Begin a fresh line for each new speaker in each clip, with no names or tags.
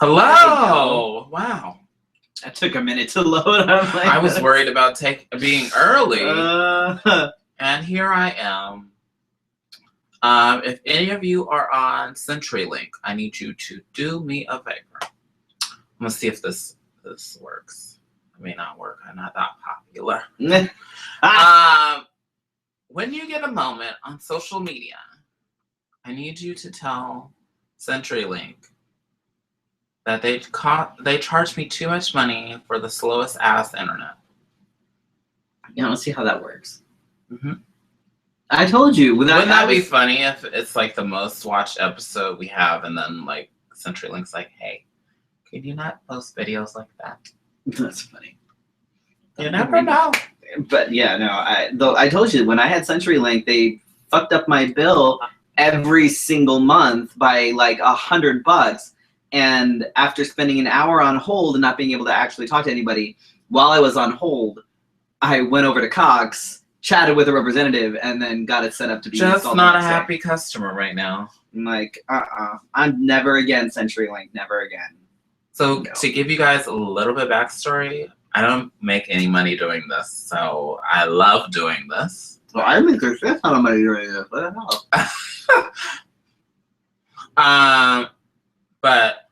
Hello! Wow.
That took a minute to load.
I was worried about being early. And here I am. If any of you are on CenturyLink, I need you to do me a favor. I'm going to see if this works. It may not work. I'm not that popular. When you get a moment on social media, I need you to tell CenturyLink that they charge me too much money for the slowest ass internet.
Yeah, let's see how that works. Mm-hmm. I told you.
Wouldn't that be funny if it's like the most watched episode we have, and then like CenturyLink's like, hey, can you not post videos like that?
That's funny.
You never know.
But yeah, no. I told you when I had CenturyLink, they fucked up my bill every single month by like $100. And after spending an hour on hold and not being able to actually talk to anybody while I was on hold, I went over to Cox, chatted with a representative, and then got it set up to be
just not a happy customer right now.
I'm like, I'm never again CenturyLink, never again.
So to give you guys a little bit of backstory, I don't make any money doing this, so I love doing this.
So I make a shit ton of money doing this. What the
hell? But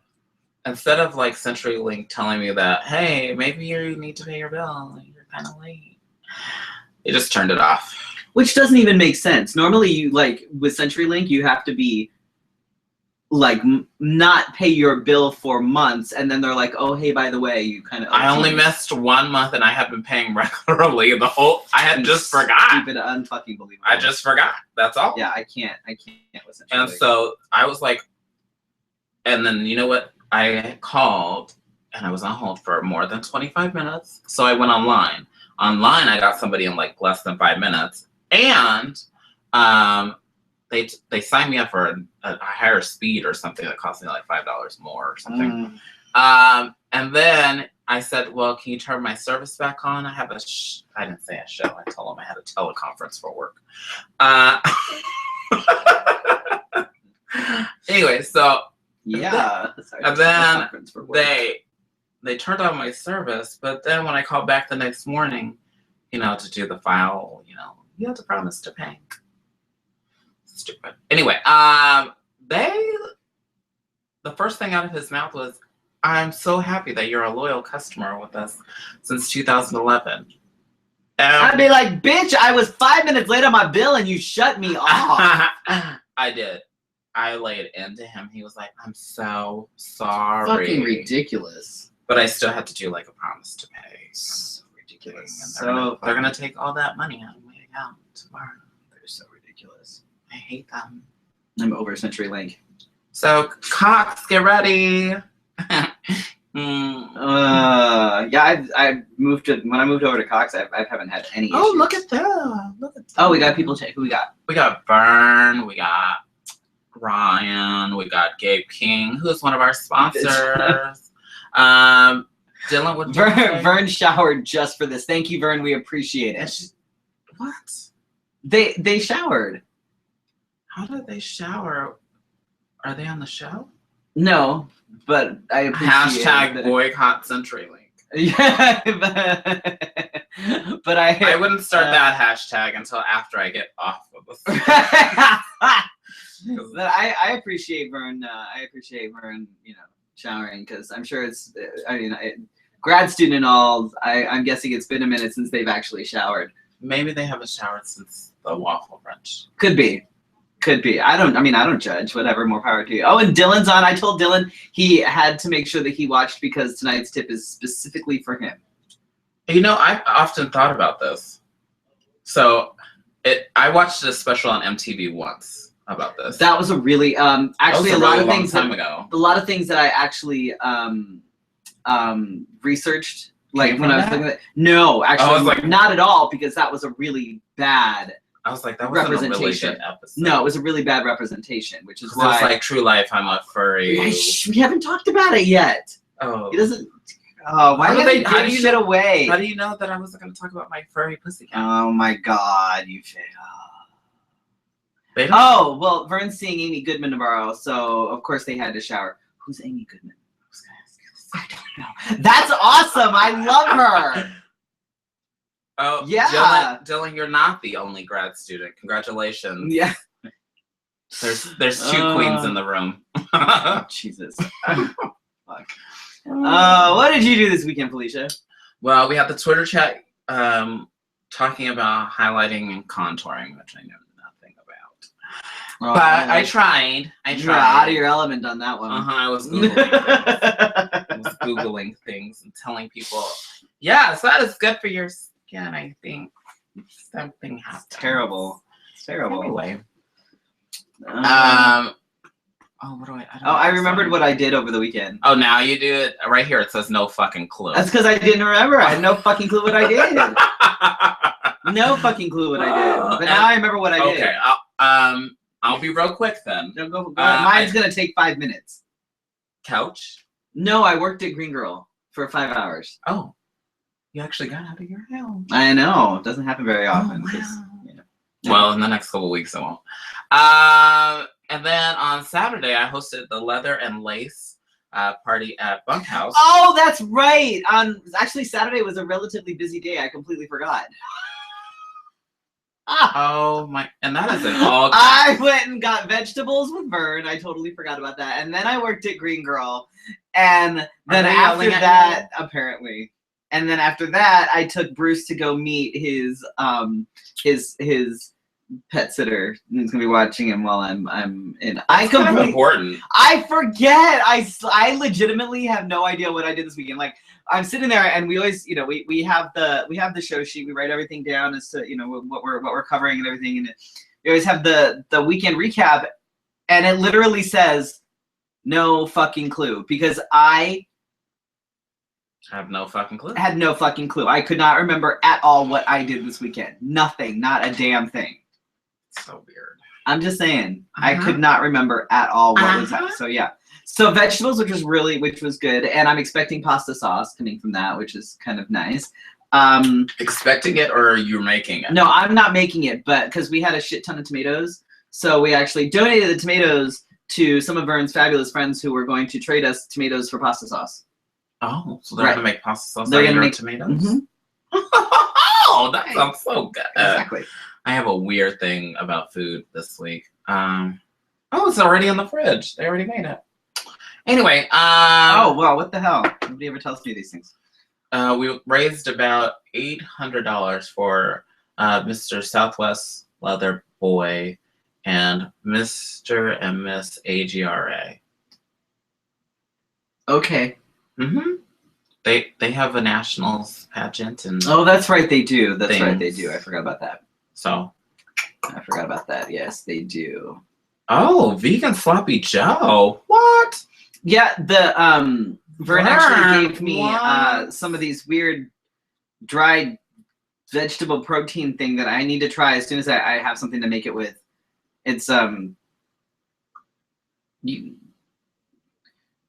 instead of like CenturyLink telling me that, hey, maybe you need to pay your bill, you're kind of late, they just turned it off.
Which doesn't even make sense. Normally, you like with CenturyLink, you have to be like not pay your bill for months, and then they're like, oh, hey, by the way, you kind of.
I only missed 1 month, and I have been paying regularly the whole. I had just forgot.
Stupid, unfucking believable.
I just forgot. That's all.
Yeah, I can't with CenturyLink.
And so I was like, and then you know what? I called, and I was on hold for more than 25 minutes. So I went online. Online, I got somebody in like less than 5 minutes, and they signed me up for a higher speed or something that cost me like $5 more or something. And then I said, well, can you turn my service back on? I have I didn't say a show. I told them I had a teleconference for work. Anyway, so
yeah.
And then they turned on my service, but then when I called back the next morning, to do the file, you have to promise to pay. Stupid. Anyway, the first thing out of his mouth was, I'm so happy that you're a loyal customer with us since 2011.
I'd be like, bitch, I was 5 minutes late on my bill and you shut me off.
I did. I laid into him. He was like, I'm so sorry.
Fucking ridiculous.
But I still had to do like a promise to pay.
So ridiculous.
And they're gonna take all that money out of my account tomorrow.
They're so ridiculous.
I hate them.
I'm over CenturyLink.
So Cox, get ready.
Yeah, I moved when I moved over to Cox, I haven't had any issues.
Oh, look at that.
Oh, we got people. Who we got?
We got Vern. We got Ryan. We got Gabe King, who's one of our sponsors. Dylan would
Vern showered just for this. Thank you, Vern. We appreciate it.
What?
They showered.
How did they shower? Are they on the show?
No, but I appreciate
# boycott CenturyLink.
Yeah, but
I wouldn't start that hashtag until after I get off of this.
But I appreciate Vern. I appreciate Vern, showering, because I'm sure it's. Grad student and all. I'm guessing it's been a minute since they've actually showered.
Maybe they haven't showered since the waffle brunch.
Could be. I don't judge. Whatever, more power to you. Oh, and Dylan's on. I told Dylan he had to make sure that he watched because tonight's tip is specifically for him.
I've often thought about this. So, I watched a special on MTV once about this.
That was a really actually a lot of things
ago.
A lot of things that I actually researched. Like when I was looking at no, actually not at all, because that was a really bad.
I was like, that wasn't a really good episode.
No, it was a really bad representation, which is why.
It's like True Life, I'm a furry.
We haven't talked about it yet.
Oh.
He doesn't. Oh, why did they give shit away?
How do you know that I wasn't going to talk about my furry pussy cat?
Oh my God, you fail. Oh, well, Vern's seeing Amy Goodman tomorrow, so of course they had to shower. Who's Amy Goodman?
was gonna ask you this.
I don't know. That's awesome. I love her.
Oh,
yeah.
Dylan, you're not the only grad student. Congratulations.
Yeah.
There's two queens in the room.
Jesus. Fuck. What did you do this weekend, Felicia?
Well, we had the Twitter chat talking about highlighting and contouring, which I know nothing about. But I tried.
You were out of your element on that one.
I was Googling things and telling people, yes, that is good for your skin, I think. Something happened.
It's terrible. It's terrible.
Anyway. What do
I remembered what I did over the weekend.
Oh, now you do it? Right here it says no fucking clue.
That's because I didn't remember. I had no fucking clue what I did. No fucking clue what I did. But now I remember what I did.
Okay, I'll be real quick then.
No, go mine's gonna take 5 minutes.
Couch?
No, I worked at Green Girl for 5 hours.
Oh, you actually got out of your house.
I know. It doesn't happen very often.
Oh, wow.
Yeah.
Well, in the next couple of weeks it won't. And then on Saturday, I hosted the Leather and Lace party at Bunkhouse.
Oh, that's right. Actually, Saturday was a relatively busy day. I completely forgot.
Oh my! And that is an all.
I went and got vegetables with Vern. I totally forgot about that. And then I worked at Green Girl. And then after that, apparently. And then after that, I took Bruce to go meet his pet sitter. He's gonna be watching him while I'm in.
That's kind of important.
I forget. I legitimately have no idea what I did this weekend. Like I'm sitting there and we always, we have the show sheet. We write everything down as to what we're covering and everything. And we always have the weekend recap, and it literally says no fucking clue because I
have no fucking clue.
Had no fucking clue. I could not remember at all what I did this weekend. Nothing. Not a damn thing.
So weird.
I'm just saying. I could not remember at all what was that. So yeah. So vegetables, which was good, and I'm expecting pasta sauce coming from that, which is kind of nice.
Expecting it, or you're making it?
No, I'm not making it, but because we had a shit ton of tomatoes, so we actually donated the tomatoes to some of Vern's fabulous friends who were going to trade us tomatoes for pasta sauce.
Oh, so they're gonna make pasta sauce.
They're gonna make
tomatoes.
Mm-hmm.
Oh, that sounds so good.
Exactly.
I have a weird thing about food this week. Oh, it's already in the fridge. They already made it. Anyway.
Oh well, what the hell? Nobody ever tells me these things.
We raised about $800 for Mr. Southwest Leather Boy and Mr. and Miss AGRA.
Okay.
Mm-hmm. They have a nationals pageant and
oh, that's right, they do. That's right, they do. I forgot about that.
So
I forgot about that. Yes, they do.
Oh, vegan sloppy Joe. What?
Yeah, the Vern actually gave me some of these weird dried vegetable protein thing that I need to try as soon as I have something to make it with. It's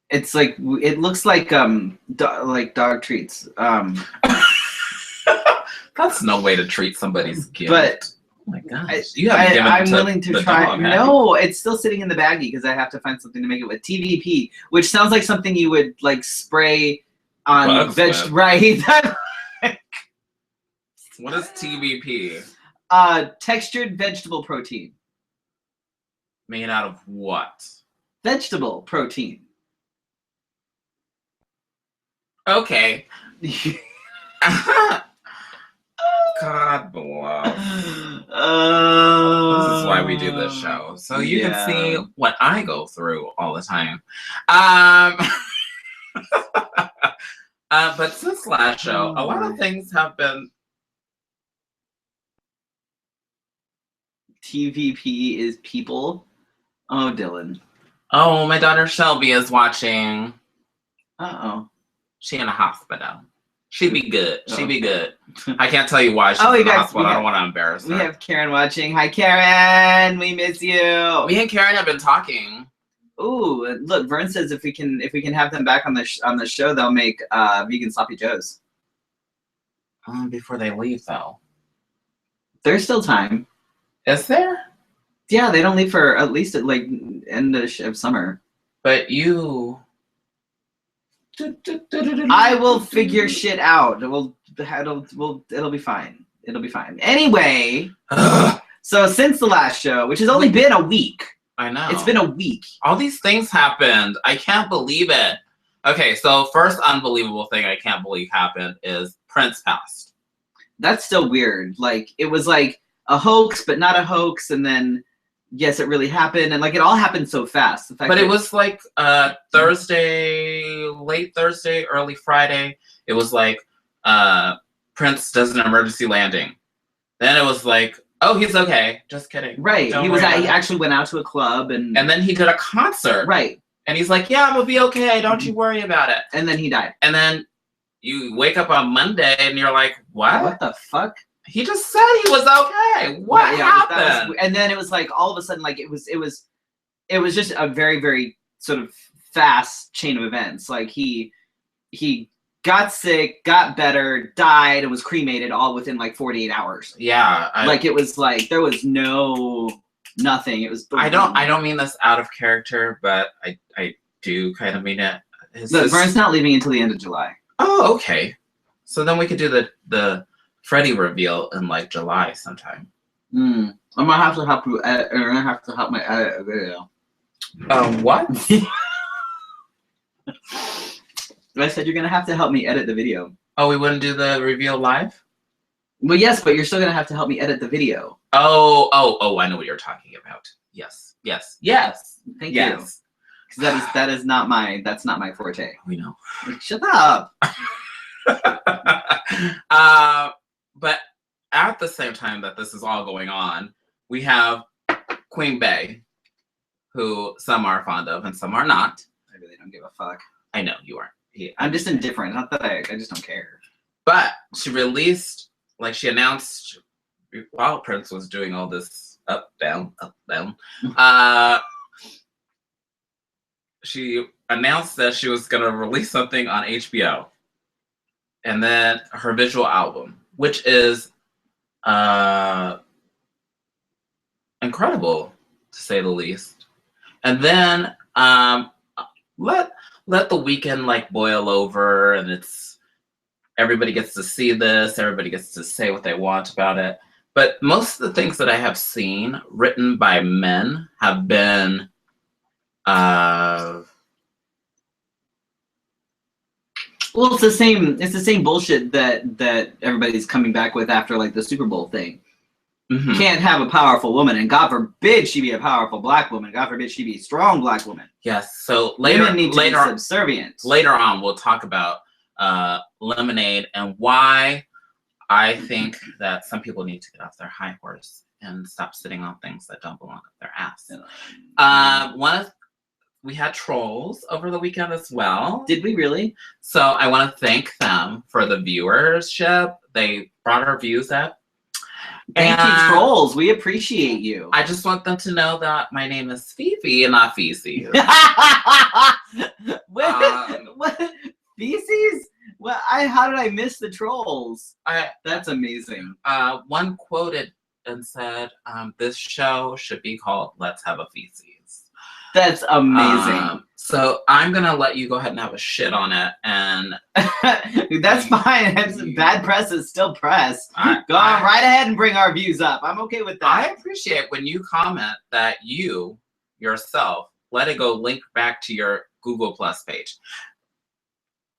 it's like it looks like dog treats.
That's no way to treat somebody's gift.
But
oh my gosh, you haven't given
I'm
to
willing to
the
try.
dog,
No, it's still sitting in the baggie because I have to find something to make it with. TVP, which sounds like something you would like spray on right?
What is TVP?
Textured vegetable protein.
Made out of what?
Vegetable protein.
Okay. God bless. This is why we do this show. So you can see what I go through all the time. But since last show, a lot of things have been...
TVP is people. Oh, Dylan.
Oh, my daughter Shelby is watching.
Uh-oh.
She in a hospital. She'd be good. She'd be good. I can't tell you why she's in the hospital. I don't want to embarrass her.
We have Karen watching. Hi, Karen. We miss you.
Me and Karen have been talking.
Ooh, look, Vern says if we can have them back on the show, they'll make vegan sloppy joes.
Before they leave, though.
There's still time.
Is there?
Yeah, they don't leave for at least at like end of summer.
But you
I will figure shit out. It'll be fine. It'll be fine. Anyway, so since the last show, which has only been a week.
I know.
It's been a week.
All these things happened. I can't believe it. Okay, so first unbelievable thing I can't believe happened is Prinze passed.
That's still weird. Like, it was like a hoax, but not a hoax, and then, yes, it really happened, and like, it all happened so fast.
But it was like Thursday, late Thursday, early Friday. It was like Prinze does an emergency landing. Then it was like, oh, he's okay. Just kidding.
Right. He actually went out to a club and
then he did a concert.
Right.
And he's like, yeah, I'm gonna be okay. Don't you worry about it.
And then he died.
And then you wake up on Monday and you're like, what?
What the fuck?
He just said he was okay. What happened?
And then it was like all of a sudden, like it was just a very, very sort of fast chain of events. Like he got sick, got better, died, and was cremated all within like 48 hours.
Yeah.
Like it was like there was nothing. It was. Boom.
I don't mean this out of character, but I do kind of mean it.
Look, Vern's not leaving until the end of July.
Oh, okay. So then we could do the Freddy reveal in like July sometime.
I'm gonna have to help you edit, or I'm gonna have to help me edit a video.
What?
I said you're gonna have to help me edit the video.
Oh, we wouldn't do the reveal live?
Well, yes, but you're still gonna have to help me edit the video.
Oh, I know what you're talking about. Yes.
Thank you. Because that's not my forte.
We know.
Shut up.
But at the same time that this is all going on, we have Queen Bey, who some are fond of and some are not.
I really don't give a fuck.
I know you aren't.
I'm just indifferent. Not that I just don't care.
But she released, like she announced while Prinze was doing all this up, down. She announced that she was going to release something on HBO. And then her visual album, which is incredible, to say the least. And then let the weekend like boil over, and everybody gets to see this, everybody gets to say what they want about it. But most of the things that I have seen written by men have been
well, it's the same bullshit that everybody's coming back with after like the Super Bowl thing.
Mm-hmm.
Can't have a powerful woman, and God forbid she be a powerful black woman. God forbid she be a strong black woman.
Yes. So later
be subservient.
Later on, we'll talk about Lemonade and why I think that some people need to get off their high horse and stop sitting on things that don't belong up their ass. We had trolls over the weekend as well.
Did we really?
So I want to thank them for the viewership. They brought our views up.
Thank you, trolls. We appreciate you.
I just want them to know that my name is Fefe and not Feces.
What? Feces? Well, how did I miss the trolls? That's amazing.
One quoted and said, this show should be called Let's Have a Feces.
That's amazing.
So I'm going to let you go ahead and have a shit on it. And
that's fine. Bad press is still press. Go on right ahead and bring our views up. I'm okay with that.
I appreciate when you comment that you yourself let it go link back to your Google Plus page.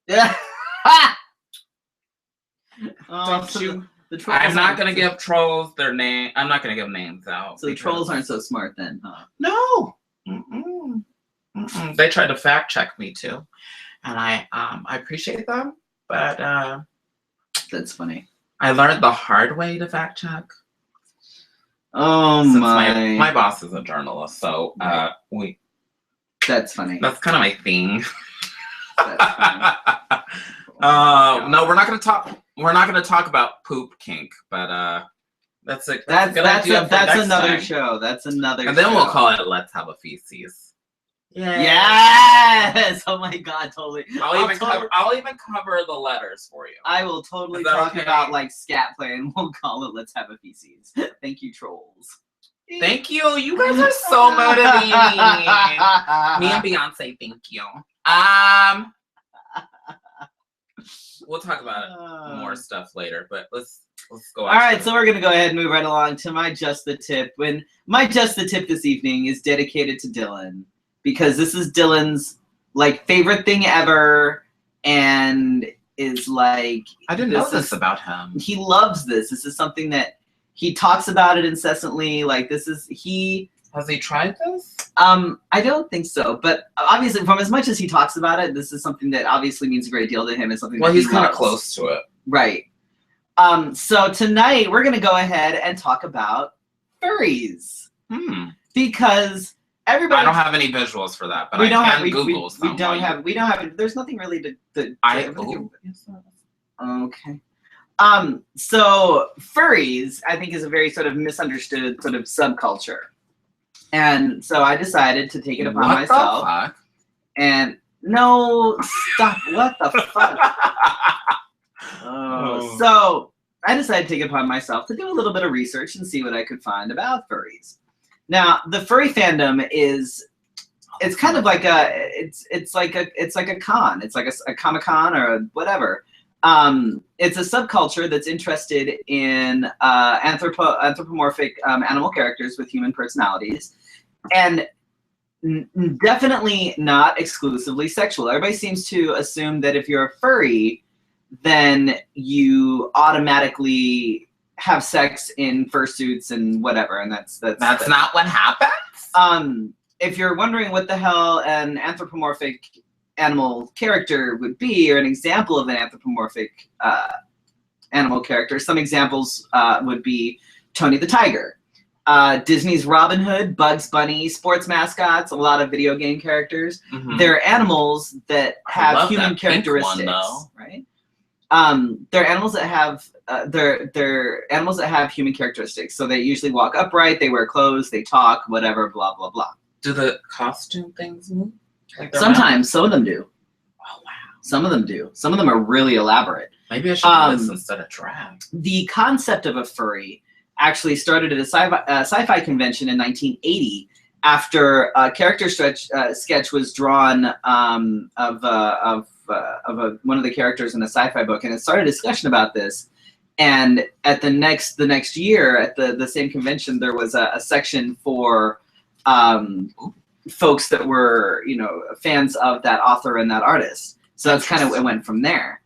Yeah.
Don't you? I'm not going to give trolls their name. I'm not going to give names out.
So the trolls aren't so smart then, huh?
No. They tried to fact check me too, and I appreciate them, but
that's funny.
I learned the hard way to fact check.
Oh
my boss is a journalist, so
That's funny.
That's kind of my thing.
That's funny.
No, we're not going to talk about poop kink, but that's
another show. That's another show.
And then we'll call it Let's Have a Feces.
Yay. Yes! Oh my god, totally.
I'll even cover the letters for you.
I will totally talk about like scat play, and we'll call it Let's Have a Feces. Thank you, trolls.
Thank you. You guys are so motivating. Me and Beyonce, thank you. we'll talk about more stuff later, but let's go.
All right, so we're gonna go ahead and move right along to my Just the Tip. When my Just the Tip this evening is dedicated to Dylan, because this is Dylan's like favorite thing ever, and is like
I didn't know this about him.
He loves this. This is something that he talks about it incessantly. Like this is he.
Has he tried this?
I don't think so, but obviously, from as much as he talks about it, this is something that obviously means a great deal to him. It's something.
Well,
that
he's kind of close to it,
right? So tonight we're gonna go ahead and talk about furries, because everybody.
I don't have any visuals for that, but we don't have.
There's nothing really to okay. So furries, I think, is a very sort of misunderstood sort of subculture. And so I decided to take it upon myself.
The fuck?
And no, stop. What the fuck? So I decided to take it upon myself to do a little bit of research and see what I could find about furries. Now, the furry fandom it's kind of like it's like a con. It's like a Comic-Con or whatever. It's a subculture that's interested in anthropomorphic animal characters with human personalities, and definitely not exclusively sexual. Everybody seems to assume that if you're a furry, then you automatically have sex in fursuits and whatever, and that's
not what happens.
If you're wondering what the hell an anthropomorphic animal character would be, or an example of an anthropomorphic animal character, some examples would be Tony the Tiger, Disney's Robin Hood, Bugs Bunny, sports mascots, a lot of video game characters. They're animals that have human characteristics, right? They're animals that have they're animals that have human characteristics. So they usually walk upright, they wear clothes, they talk, whatever, blah blah blah.
Do the costume things move? Like
sometimes, some of them do. Oh wow! Some of them do. Some of them are really elaborate.
Maybe I should do this instead of drag.
The concept of a furry actually started at a sci-fi convention in 1980 after a character sketch was drawn of one of the characters in a sci-fi book, and it started a discussion about this. And at the next year at the same convention, there was a section for folks that were, fans of that author and that artist. So that's kind of, it went from there.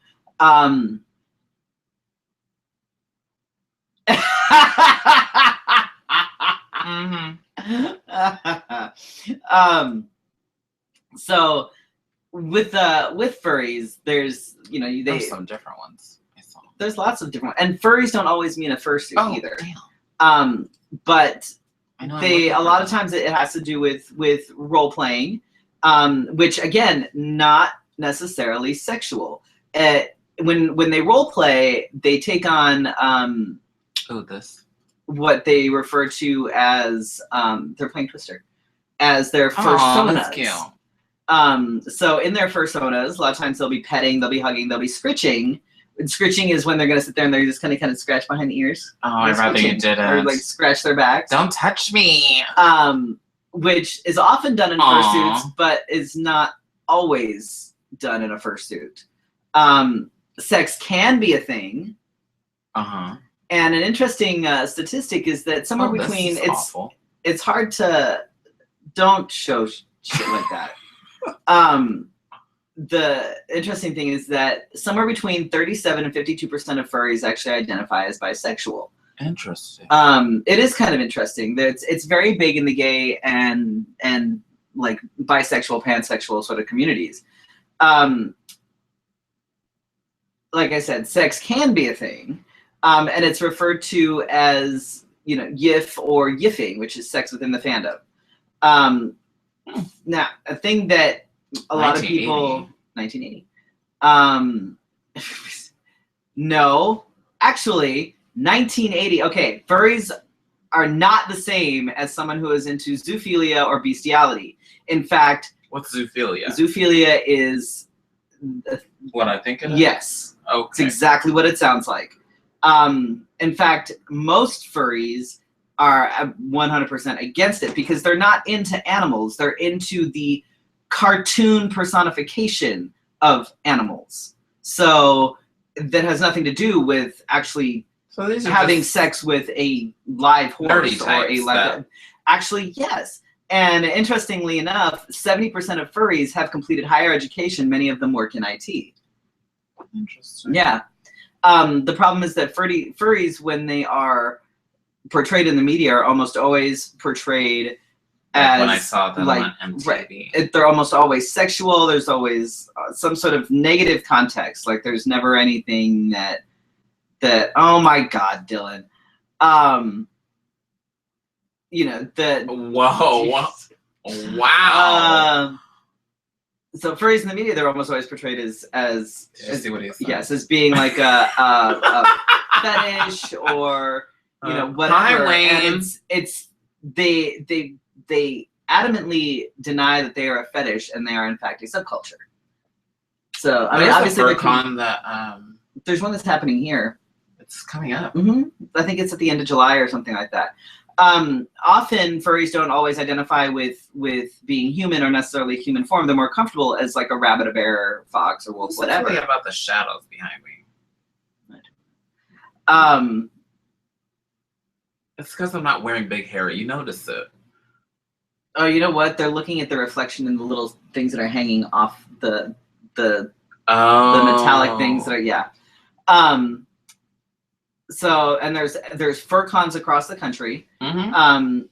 So with furries, there's,
there's some different ones.
There's lots of different, and furries don't always mean a fursuit either.
Damn.
But a lot of times it has to do with role playing, which again, not necessarily sexual. When they role play, they take on what they refer to as they're playing Twister as their personas.
That's cute.
So in their personas, a lot of times they'll be petting, they'll be hugging, they'll be scritching. And scritching is when they're gonna sit there and they're just kind of scratch behind the ears.
Oh, I'd rather you didn't.
Or like scratch their backs.
Don't touch me.
Which is often done in fursuits, but is not always done in a fursuit. Sex can be a thing. And an interesting statistic is that somewhere between it's hard to don't show shit like that. The interesting thing is that somewhere between 37 and 52% of furries actually identify as bisexual.
Interesting.
It is kind of interesting. It's very big in the gay and like bisexual, pansexual sort of communities. Like I said, sex can be a thing, and it's referred to as yiff or yiffing, which is sex within the fandom. Now, a thing that a lot of people 1980. No, actually 1980. Okay, furries are not the same as someone who is into zoophilia or bestiality. In fact,
what's zoophilia?
Zoophilia is
what I think it is.
Yes.
Okay.
It's exactly what it sounds like. In fact, most furries are 100% against it because they're not into animals. They're into the cartoon personification of animals. So that has nothing to do with actually having sex with a live horse or a live. Actually, yes. And interestingly enough, 70% of furries have completed higher education. Many of them work in IT.
Interesting.
Yeah. The problem is that furries, when they are portrayed in the media, are almost always portrayed as
when I saw them on MTV.
Right, they're almost always sexual. There's always some sort of negative context. Like there's never anything that oh my God, Dylan. You know, that
whoa. Wow.
So furries in the media, they're almost always portrayed as
Did you see what he said?
Yes, as being like a fetish or whatever.
Hi, Wayne.
And it's they adamantly deny that they are a fetish and they are in fact a subculture. So I mean, obviously, there's one that's happening here.
It's coming up.
Mm-hmm. I think it's at the end of July or something like that. Often furries don't always identify with being human or necessarily human form. They're more comfortable as like a rabbit, a bear, fox, or wolf, whatever.
Something about the shadows behind me. It's because I'm not wearing big hair. You notice it.
Oh, you know what? They're looking at the reflection in the little things that are hanging off the metallic things that are So, and there's fur cons across the country.
Mm-hmm.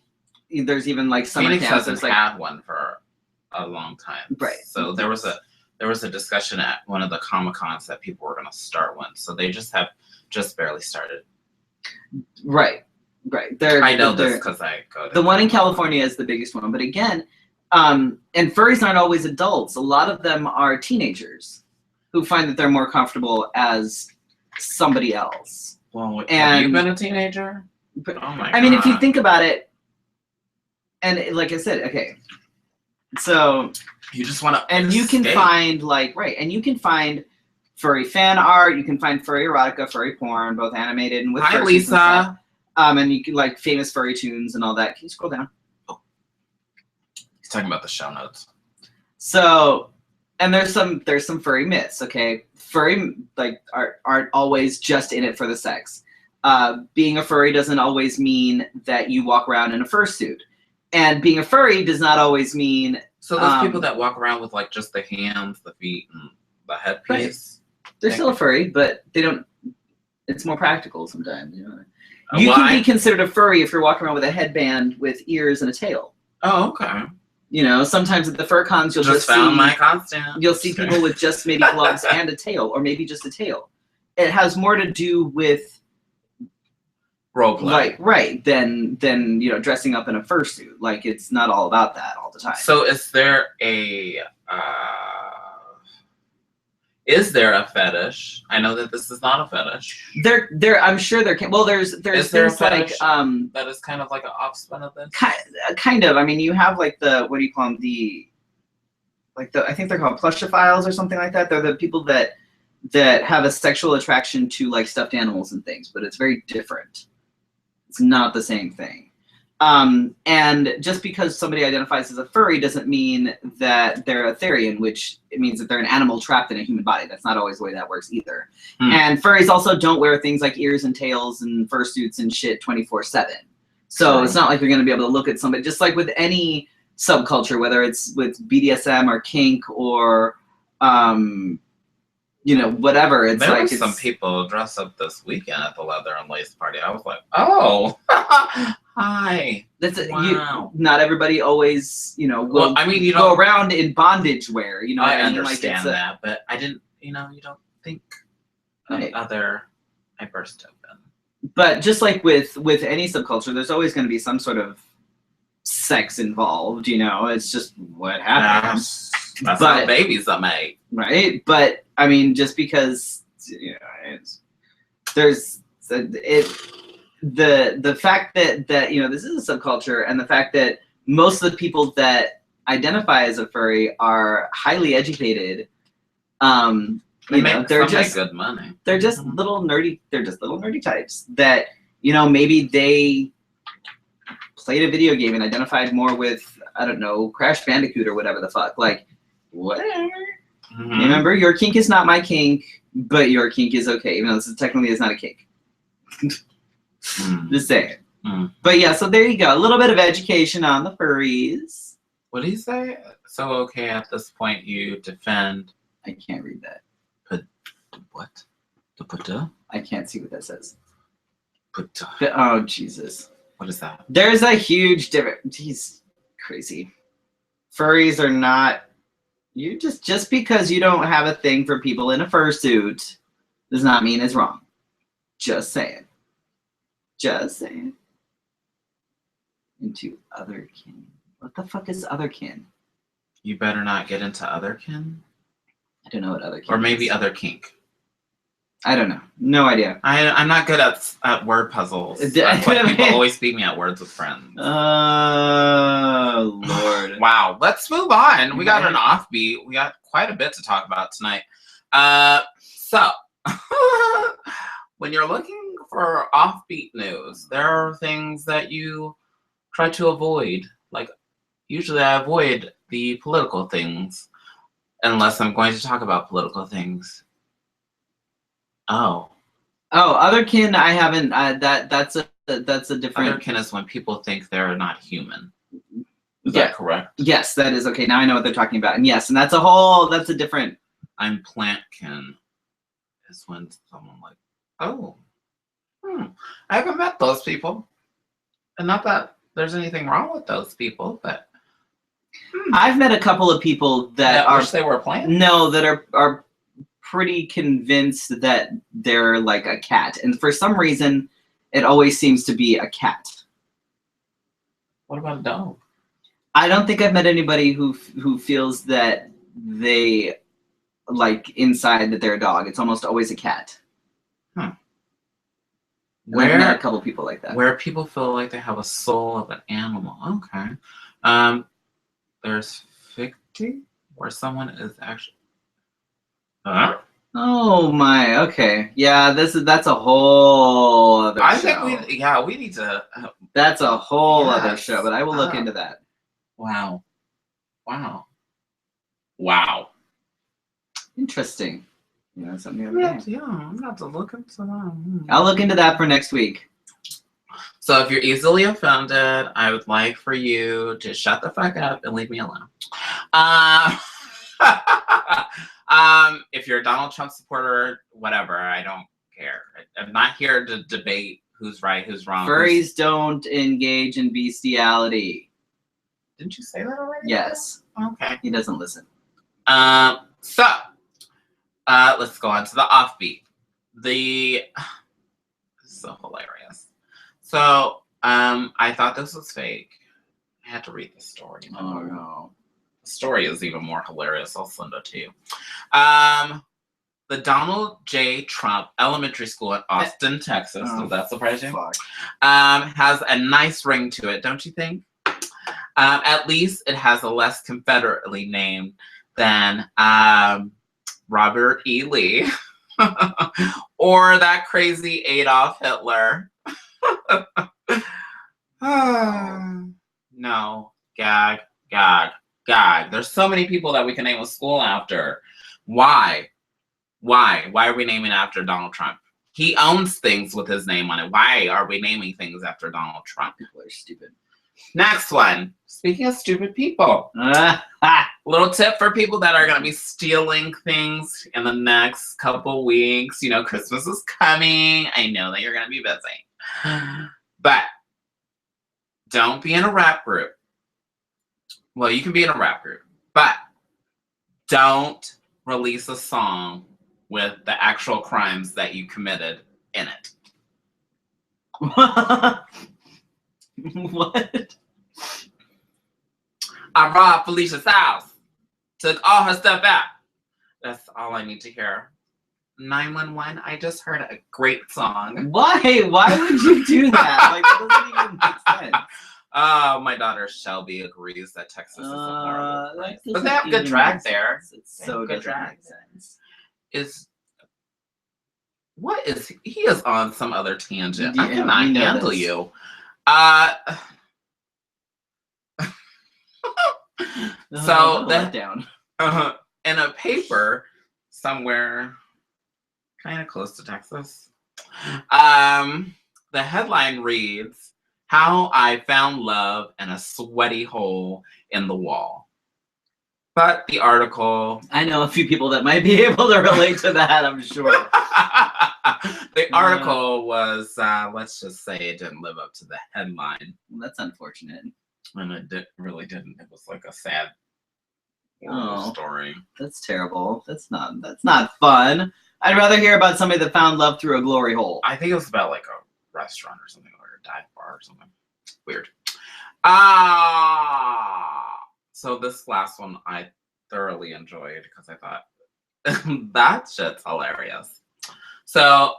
There's even like summer
Phoenix
camps.
hasn't had one for a long time,
right?
So there was a discussion at one of the Comic-Cons that people were going to start one. So they just barely started.
Right.
I know this because I go to
the one in California is the biggest one, but again, and furries aren't always adults. A lot of them are teenagers who find that they're more comfortable as somebody else.
Well, have you been a teenager? Oh my God.
I mean, if you think about it, and like I said, okay, so
you just want to,
and you can find and you can find furry fan art, you can find furry erotica, furry porn, both animated and with.
Hi, Lisa.
And you can like famous furry tunes and all that. Can you scroll down?
Oh, he's talking about the show notes.
So, and there's some furry myths. Okay, furry aren't always just in it for the sex. Being a furry doesn't always mean that you walk around in a fursuit, and being a furry does not always mean.
So those people that walk around with like just the hands, the feet, and the headpiece.
Right. They're still a furry, but they don't. It's more practical sometimes, you know. You can be considered a furry if you're walking around with a headband with ears and a tail.
Oh, okay.
You know, sometimes at the fur cons you'll just
found
see
my costume.
You'll see people with just maybe gloves and a tail, or maybe just a tail. It has more to do with
roleplay,
right? Than dressing up in a fursuit. Like it's not all about that all the time.
So is there a fetish? I know that this is not a fetish.
There. I'm sure there can. Well, there's things like
that is kind of like an offspring of this.
Kind of. I mean, you have like what do you call them? I think they're called plushophiles or something like that. They're the people that have a sexual attraction to like stuffed animals and things, but it's very different. It's not the same thing. And just because somebody identifies as a furry doesn't mean that they're a therian, which it means that they're an animal trapped in a human body. That's not always the way that works either. And furries also don't wear things like ears and tails and fursuits and shit 24/7. So It's not like you're going to be able to look at somebody, just like with any subculture, whether it's with BDSM or kink or, whatever. It's
there were some people dress up this weekend at the leather and lace party. I was like, oh, hi.
Wow. Not everybody always, will go around in bondage wear. You know,
I understand that, but I didn't. You don't think
right.
other. I burst open. But
just like with any subculture, there's always going to be some sort of sex involved. It's just what happens.
That's how babies are made,
right? But I mean, just because there's the fact that this is a subculture, and the fact that most of the people that identify as a furry are highly educated. They're just
good money.
They're just little nerdy. They're just little nerdy types that maybe they played a video game and identified more with, I don't know, Crash Bandicoot or whatever the fuck. Like, whatever. Remember, your kink is not my kink. but your kink is okay, even though this technically is not a kink. Just saying. But yeah, so there you go. A little bit of education on the furries.
What do you say? So okay, at this point you defend.
I can't read that.
What?
I can't see what that says.
Put.
Oh Jesus!
What is that?
There's a huge difference. He's crazy. Furries are not. You just because you don't have a thing for people in a fursuit does not mean it's wrong. Just saying. Just saying. Into otherkin. What the fuck is otherkin?
You better not get into otherkin.
I don't know what otherkin
Or maybe
is.
other kink.
I don't know. No idea.
I'm not good at word puzzles. That's why people always beat me at Words with Friends.
Oh, Lord.
Wow. Let's move on. We got an offbeat. We got quite a bit to talk about tonight. So, when you're looking for offbeat news, there are things that you try to avoid. Like, usually I avoid the political things unless I'm going to talk about political things. Oh,
otherkin. I haven't. That's a different.
Otherkin is when people think they're not human. Is that correct?
Yes, that is okay. Now I know what they're talking about. And yes, and that's a different.
I'm plantkin is when someone like, oh, I haven't met those people, and not that there's anything wrong with those people, but
I've met a couple of people that
I wish they were plant.
No, that are pretty convinced that they're like a cat, and for some reason it always seems to be a cat.
What about a dog?
I don't think I've met anybody who feels that they like inside that they're a dog. It's almost always a cat.
I've
met a couple people like that.
Where people feel like they have a soul of an animal. Okay. There's ficti, where someone is actually. Huh?
Oh my, okay. Yeah, that's a whole other show.
I think we need to.
That's a whole other show, but I will look into that.
Wow.
Interesting. You know, something
I'm going to have to look into that.
I'll look into that for next week.
So if you're easily offended, I would like for you to shut the fuck up and leave me alone. If you're a Donald Trump supporter, whatever, I don't care. I'm not here to debate who's right, who's wrong.
Furries don't engage in bestiality.
Didn't you say that already?
Yes.
Okay.
He doesn't listen.
So, let's go on to the offbeat. This is so hilarious. So, I thought this was fake. I had to read the story.
Oh no.
The story is even more hilarious. I'll send it to you. The Donald J. Trump Elementary School in Austin, Texas. Does that surprise you? Has a nice ring to it, don't you think? At least it has a less Confederately name than Robert E. Lee or that crazy Adolf Hitler. No, gag. There's so many people that we can name a school after. Why are we naming after Donald Trump? He owns things with his name on it. Why are we naming things after Donald Trump?
People are stupid.
Next one. Speaking of stupid people, little tip for people that are going to be stealing things in the next couple weeks. You know, Christmas is coming. I know that you're going to be busy. But don't be in a rap group. Well, you can be in a rap group, but don't release a song with the actual crimes that you committed in it.
What?
I robbed Felicia's house. Took all her stuff out. That's all I need to hear. 911, I just heard a great song.
Why? Why would you do that? Like, that doesn't even make sense.
My daughter Shelby agrees that Texas is a horrible place. But they have good drag there.
It's so good drag.
He is on some other tangent.
Yeah,
I cannot handle you. So that
down.
In a paper somewhere, kind of close to Texas. The headline reads, "How I Found Love in a Sweaty Hole in the Wall." But the article...
I know a few people that might be able to relate to that, I'm sure.
The article was, let's just say it didn't live up to the headline.
Well, that's unfortunate.
And it really didn't. It was like a sad story.
That's terrible. That's not fun. I'd rather hear about somebody that found love through a glory hole.
I think it was about like a restaurant or something, or a dive bar or something. Weird. So this last one I thoroughly enjoyed because I thought that shit's hilarious. So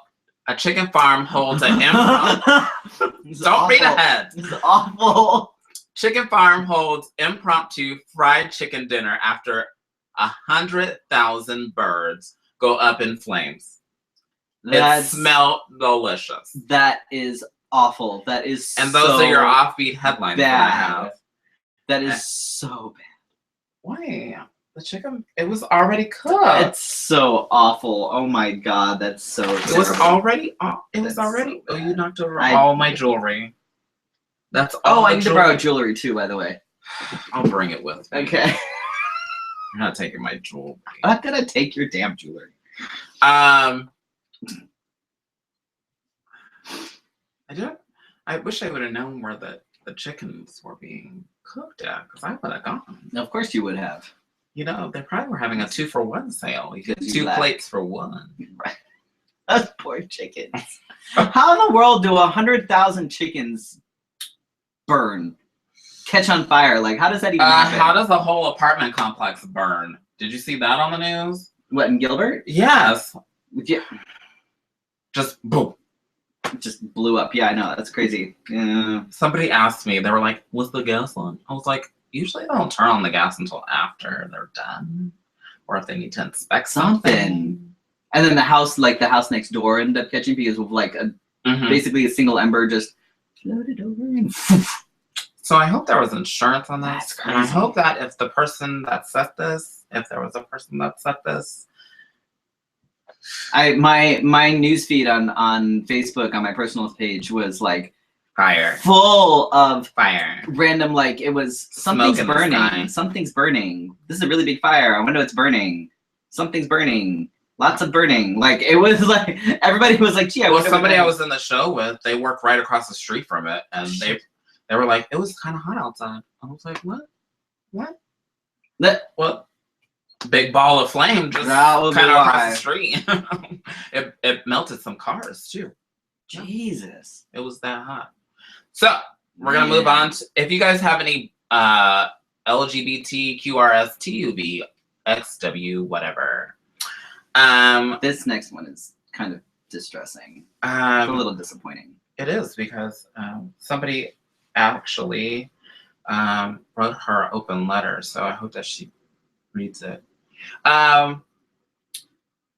a chicken farm holds an Don't read ahead.
This is awful.
Chicken farm holds impromptu fried chicken dinner after 100,000 birds go up in flames. It smelled delicious.
That is awful. That is
and those are your offbeat headlines that I have.
That is so bad.
Why? The chicken, it was already cooked.
It's so awful. Oh my god, that's so terrible.
It was already, oh, you knocked over all my jewelry. That's all
I need to borrow jewelry too, by the way.
I'll bring it with me.
Okay.
You're not taking my jewelry.
I'm not gonna take your damn jewelry.
I wish I would have known where the chickens were being cooked at, because I would have gone.
Of course you would have.
You know, they probably were having a 2-for-1 sale. You get 2 plates for 1.
Right. Those poor chickens. How in the world do 100,000 chickens burn? Catch on fire? Like, how does that even happen?
How does the whole apartment complex burn? Did you see that on the news?
What, in Gilbert?
Yes.
Yeah.
Just boom.
Just blew up. Yeah, I know. That's crazy. Yeah.
Somebody asked me, they were like, was the gas on? I was like, usually they don't turn on the gas until after they're done. Or if they need to inspect something.
And then the house next door ended up catching because of like basically a single ember just floated over and
So I hope there was insurance on that.
That's crazy.
And I hope that if there was a person that set this,
my newsfeed on Facebook on my personal page was like
fire,
full of
fire,
random, like, it was something's burning, something's burning. This is a really big fire. I wonder what's burning. Something's burning. Lots of burning. Like, it was like everybody was like, gee, I wonder.
Somebody I was in the show with, they work right across the street from it, and they were like, it was kind of hot outside. I was like, what? What? Big ball of flame just kind of across the street. it melted some cars too.
Jesus.
It was that hot. So we're gonna move on to, if you guys have any LGBTQRSTUV XW whatever.
This next one is kind of distressing. It's a little disappointing.
It is, because somebody actually wrote her open letter, so I hope that she reads it.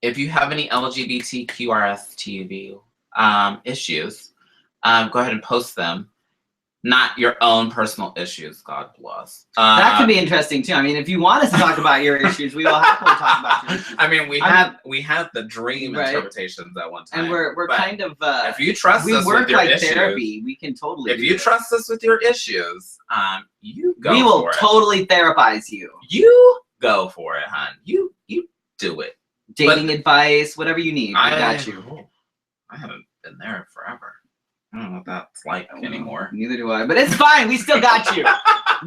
If you have any LGBTQRSTV issues, go ahead and post them. Not your own personal issues, God bless.
That could be interesting too. I mean, if you want us to talk about your issues, we will happily talk about your issues.
I mean, we had the dream interpretations at one time,
and we're kind of.
If you trust us with your issues,
therapy. We can totally.
If you trust us with your issues, you go.
We will totally therapize you.
You go for it, hon. You do it.
Dating advice, whatever you need, I got you.
I haven't been there forever. I don't know what that's like anymore.
Neither do I, but it's fine. We still got you.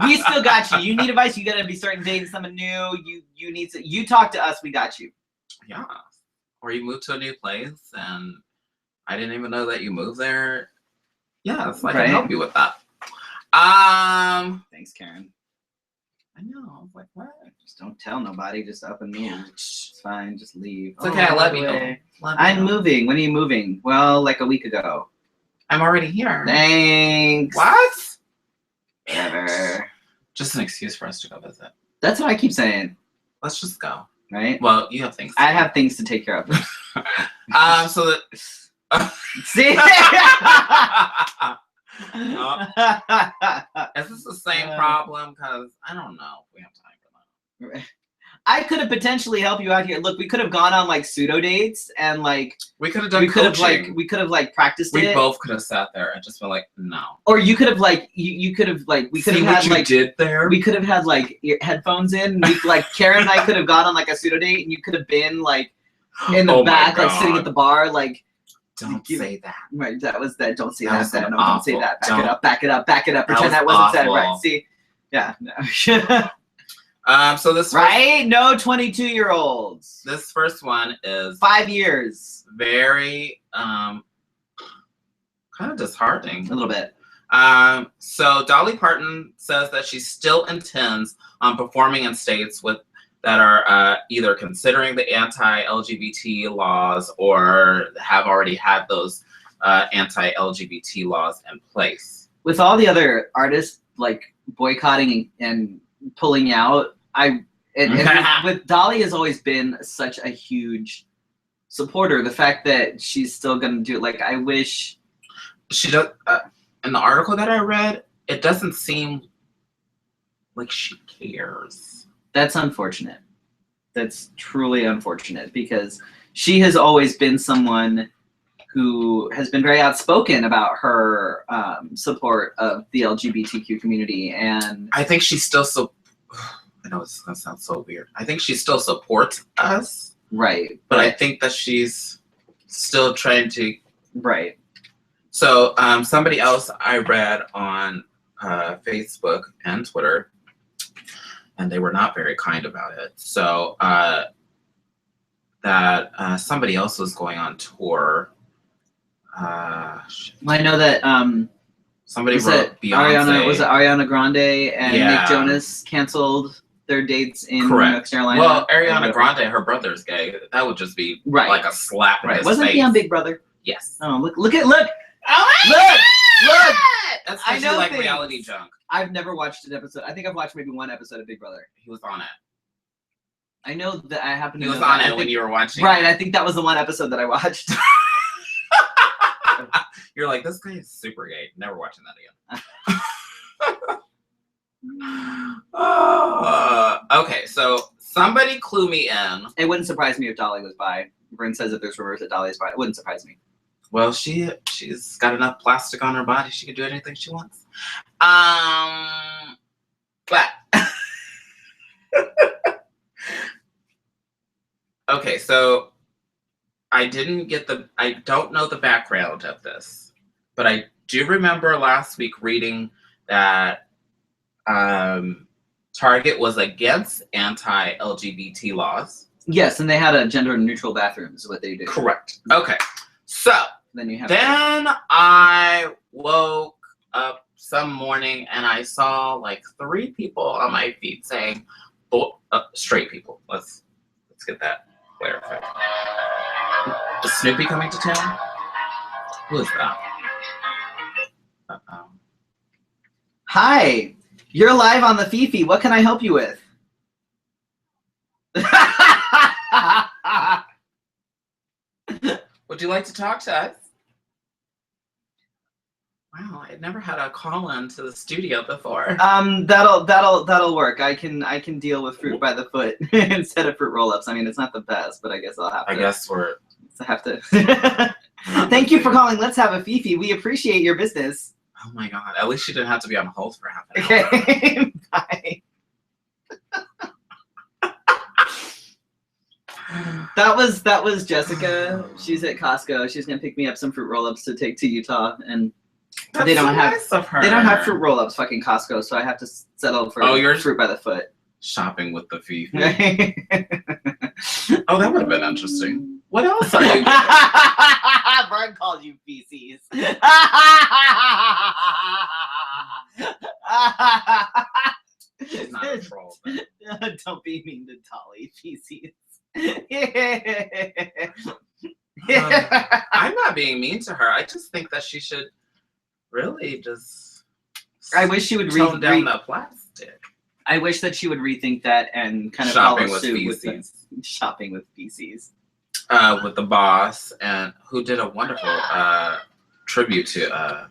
We still got you. You need advice. You gotta be starting dating someone new. You need to. You talk to us. We got you.
Yeah. Or you move to a new place, and I didn't even know that you moved there. Yeah, so I can help you with that.
Thanks, Karen.
I know. I was like, what?
Just don't tell nobody. Just up and move. It's fine. Just leave.
It's okay. I love you.
I'm moving. When are you moving? Well, like a week ago.
I'm already here.
Thanks.
What?
Whatever.
Just an excuse for us to go visit.
That's what I keep saying.
Let's just go.
Right?
Well, you have things.
I have things to take care of.
So that.
See?
Is this the same problem? Because I don't know if we have time for that.
I could have potentially helped you out here. Look, we could have gone on like pseudo dates and like
we could have done coaching.
We could have like practiced it.
We both could have sat there and just been like, no.
Or you could have like you could have like we could have had like
did there.
We could have had like headphones in. And we, like Karen and I could have gone on like a pseudo date, and you could have been like in the back, like sitting at the bar, like.
Don't say that.
Right, that was that. Don't say
that.
No, don't say that. Back it up. Back it up. Back it up. Pretend that wasn't said. Right. See. Yeah. No.
So this
no 22-year-olds.
This first one is
5 years.
Very kind of disheartening.
A little bit.
So Dolly Parton says that she still intends on performing in states that are either considering the anti-LGBT laws or have already had those anti-LGBT laws in place. With
all the other artists like boycotting and pulling out, with Dolly has always been such a huge supporter. The fact that she's still gonna do it, like I wish
she does. In the article that I read, it doesn't seem like she cares.
That's unfortunate. That's truly unfortunate because she has always been someone who has been very outspoken about her support of the LGBTQ community, and
I think she still I know it's gonna sound so weird. I think she still supports us,
right?
But I think that she's still trying to,
right.
So somebody else I read on Facebook and Twitter, and they were not very kind about it. So that somebody else was going on tour.
I know that
somebody wrote Beyonce.
Was it Ariana Grande and Nick Jonas canceled their dates in North Carolina?
Well, Ariana Grande, her brother's gay. That would just be like a slap in his
Wasn't
face.
he on Big Brother?
Yes.
Oh, look!
Oh
look!
That's because you like reality junk.
I've never watched an episode. I think I've watched maybe one episode of Big Brother.
He was on it.
I know that I happened to.
He was on it when you were watching.
Right, I think that was the one episode that I watched.
You're like, this guy is super gay. Never watching that again. Okay, so somebody clue me in.
It wouldn't surprise me if Dolly was bi. Bryn says if there's rumors that Dolly is bi. It wouldn't surprise me.
Well, she's got enough plastic on her body. She can do anything she wants. But okay, so I don't know the background of this, but I do remember last week reading that Target was against anti-LGBT laws.
Yes, and they had a gender-neutral bathroom is what they do.
Correct. Okay, so then I woke up some morning and I saw like 3 people on my feed saying, straight people. Let's get that clarified. Is Snoopy coming to town? Who is that?
Hi, you're live on the Fefe. What can I help you with?
Would you like to talk to us? Wow, I'd never had a call in to the studio before.
That'll work. I can deal with fruit by the foot instead of fruit roll-ups. I mean, it's not the best, but I guess I'll have to.
I guess I
have to. Thank you for calling. Let's have a Fefe. We appreciate your business.
Oh my God! At least you didn't have to be on hold for half an hour.
Okay. Bye. That was Jessica. She's at Costco. She's gonna pick me up some fruit roll-ups to take to Utah, and they don't have fruit roll-ups. Fucking Costco, so I have to settle for fruit by the foot.
Shopping with the Fefe. Oh, that would have been interesting. What else are you doing?
Brian called you feces.
She's not a troll.
Don't be mean to Dolly. Feces.
I'm not being mean to her. I just think that she should really just.
I wish she would
tone down the plastic.
I wish that she would rethink that and kind of
shopping
follow suit
with feces.
Shopping with feces.
With the boss, and who did a wonderful tribute to.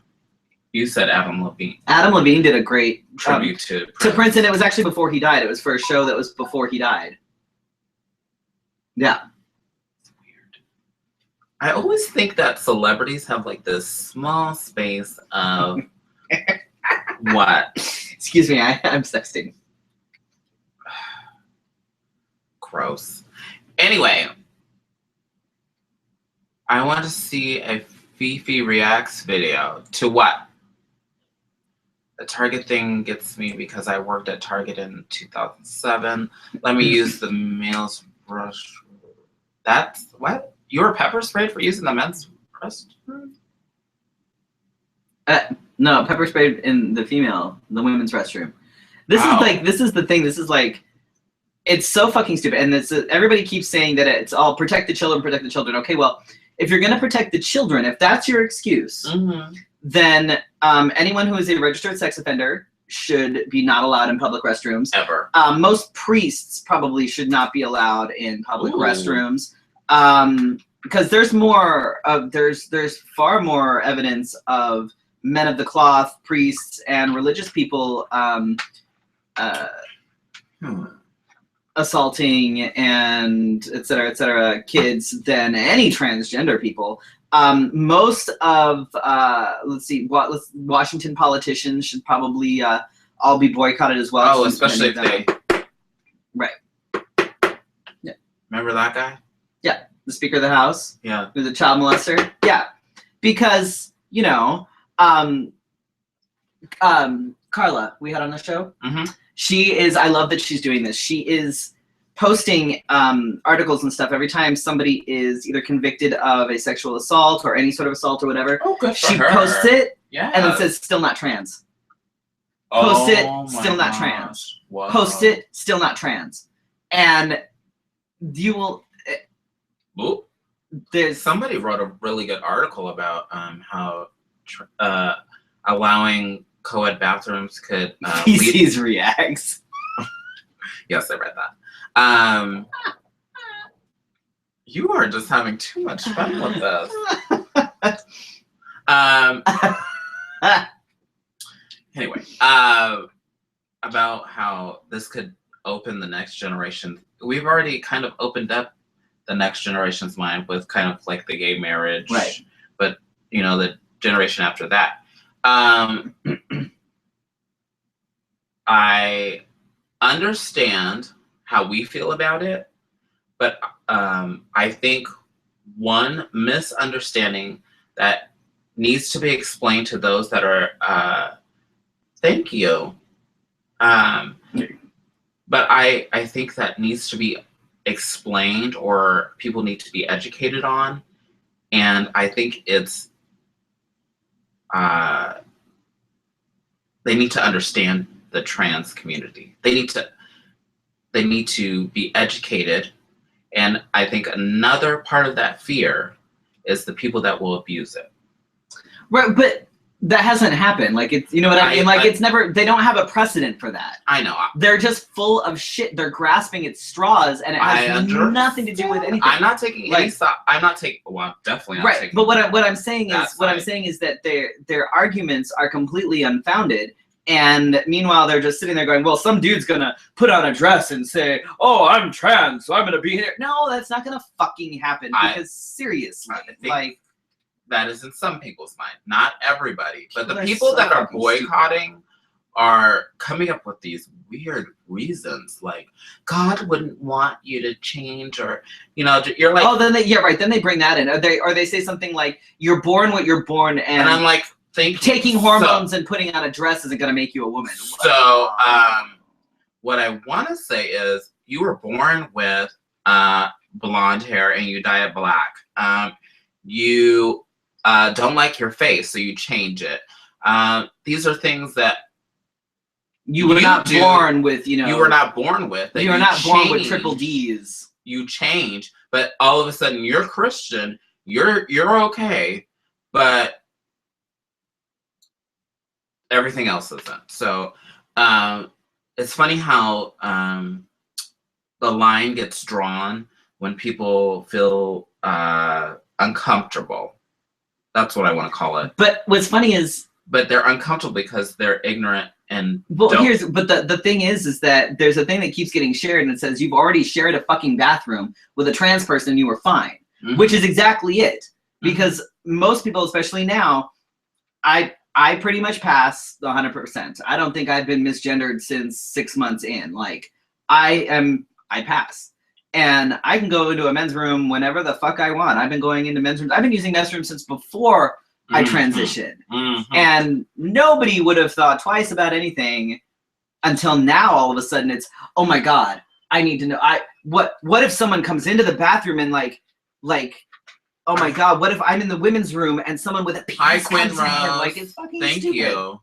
You said Adam Levine.
Adam Levine did a great
tribute to
Prinze, and it was actually before he died. It was for a show that was before he died. Yeah.
It's weird. I always think that celebrities have like this small space of what?
Excuse me, I'm sexting.
Gross. Anyway, I want to see a Fefe reacts video to what? The Target thing gets me because I worked at Target in 2007. Let me use the male's brush. That's what? You were pepper sprayed for using the men's restroom?
No, pepper sprayed in the women's restroom. This is the thing. This is like, it's so fucking stupid. And everybody keeps saying that it's all protect the children, protect the children. Okay, well, if you're gonna protect the children, if that's your excuse, then anyone who is a registered sex offender should be not allowed in public restrooms.
Ever.
Most priests probably should not be allowed in public restrooms. Because there's far more evidence of men of the cloth, priests, and religious people assaulting and et cetera, kids than any transgender people. Most of Washington politicians should probably all be boycotted as well.
Oh, especially if they.
Right. Yeah.
Remember that guy?
Yeah, the Speaker of the House.
Yeah.
Who's a child molester. Yeah, because you know, Carla, we had on the show. She is. I love that she's doing this. She is posting articles and stuff every time somebody is either convicted of a sexual assault or any sort of assault or whatever.
Oh, good for
she
her.
Posts it,
yeah,
and then says still not trans. Post it, still not trans.
Wow.
Post it, still not trans. And you will.
Oop.
There's
somebody wrote a really good article about how allowing co-ed bathrooms could.
PC's reacts.
Yes, I read that. You are just having too much fun with this. Anyway, about how this could open the next generation. We've already kind of opened up the next generation's mind with kind of like the gay marriage,
right?
But you know, the generation after that. I understand how we feel about it, but I think one misunderstanding that needs to be explained to those that are thank you, but I think that needs to be explained or people need to be educated on, and I think it's they need to understand the trans community. They need to be educated, and I think another part of that fear is the people that will abuse it.
Right, but that hasn't happened. Like, it's, you know what I mean? Like, it's never, they don't have a precedent for that.
I know.
They're just full of shit. They're grasping at straws, and it has nothing to do with anything.
I'm not taking any side. I'm not taking, well, I'm definitely not taking.
But what I'm saying is that their arguments are completely unfounded. And meanwhile, they're just sitting there going, well, some dude's gonna put on a dress and say, oh, I'm trans, so I'm gonna be here. No, that's not gonna fucking happen. Because seriously, like,
that is in some people's mind, not everybody. But the people that are boycotting are coming up with these weird reasons, like God wouldn't want you to change, or you know, you're like,
oh, then they bring that in, or they say something like, you're born what you're born, and
I'm like,
taking hormones and putting on a dress isn't going to make you a woman.
So, what I want to say is, you were born with blonde hair and you dye it black. You don't like your face, so you change it. These are things that
you were not born with. You know,
you were not born with.
You were not born with triple D's.
You change, but all of a sudden you're Christian. You're okay, but everything else isn't. So it's funny how the line gets drawn when people feel uncomfortable. That's what I want to call it.
But what's funny is
but they're uncomfortable because they're ignorant and
but the thing is that there's a thing that keeps getting shared and it says you've already shared a fucking bathroom with a trans person and you were fine, which is exactly it. Because most people, especially now, I pretty much pass the 100%. I don't think I've been misgendered since 6 months in. Like I pass. And I can go into a men's room whenever the fuck I want. I've been going into men's rooms. I've been using men's rooms since before I transitioned. And nobody would have thought twice about anything until now. All of a sudden it's, oh my God, I need to know. What if someone comes into the bathroom and like, oh my God, what if I'm in the women's room and someone with a penis comes in? Like, it's fucking stupid.
You.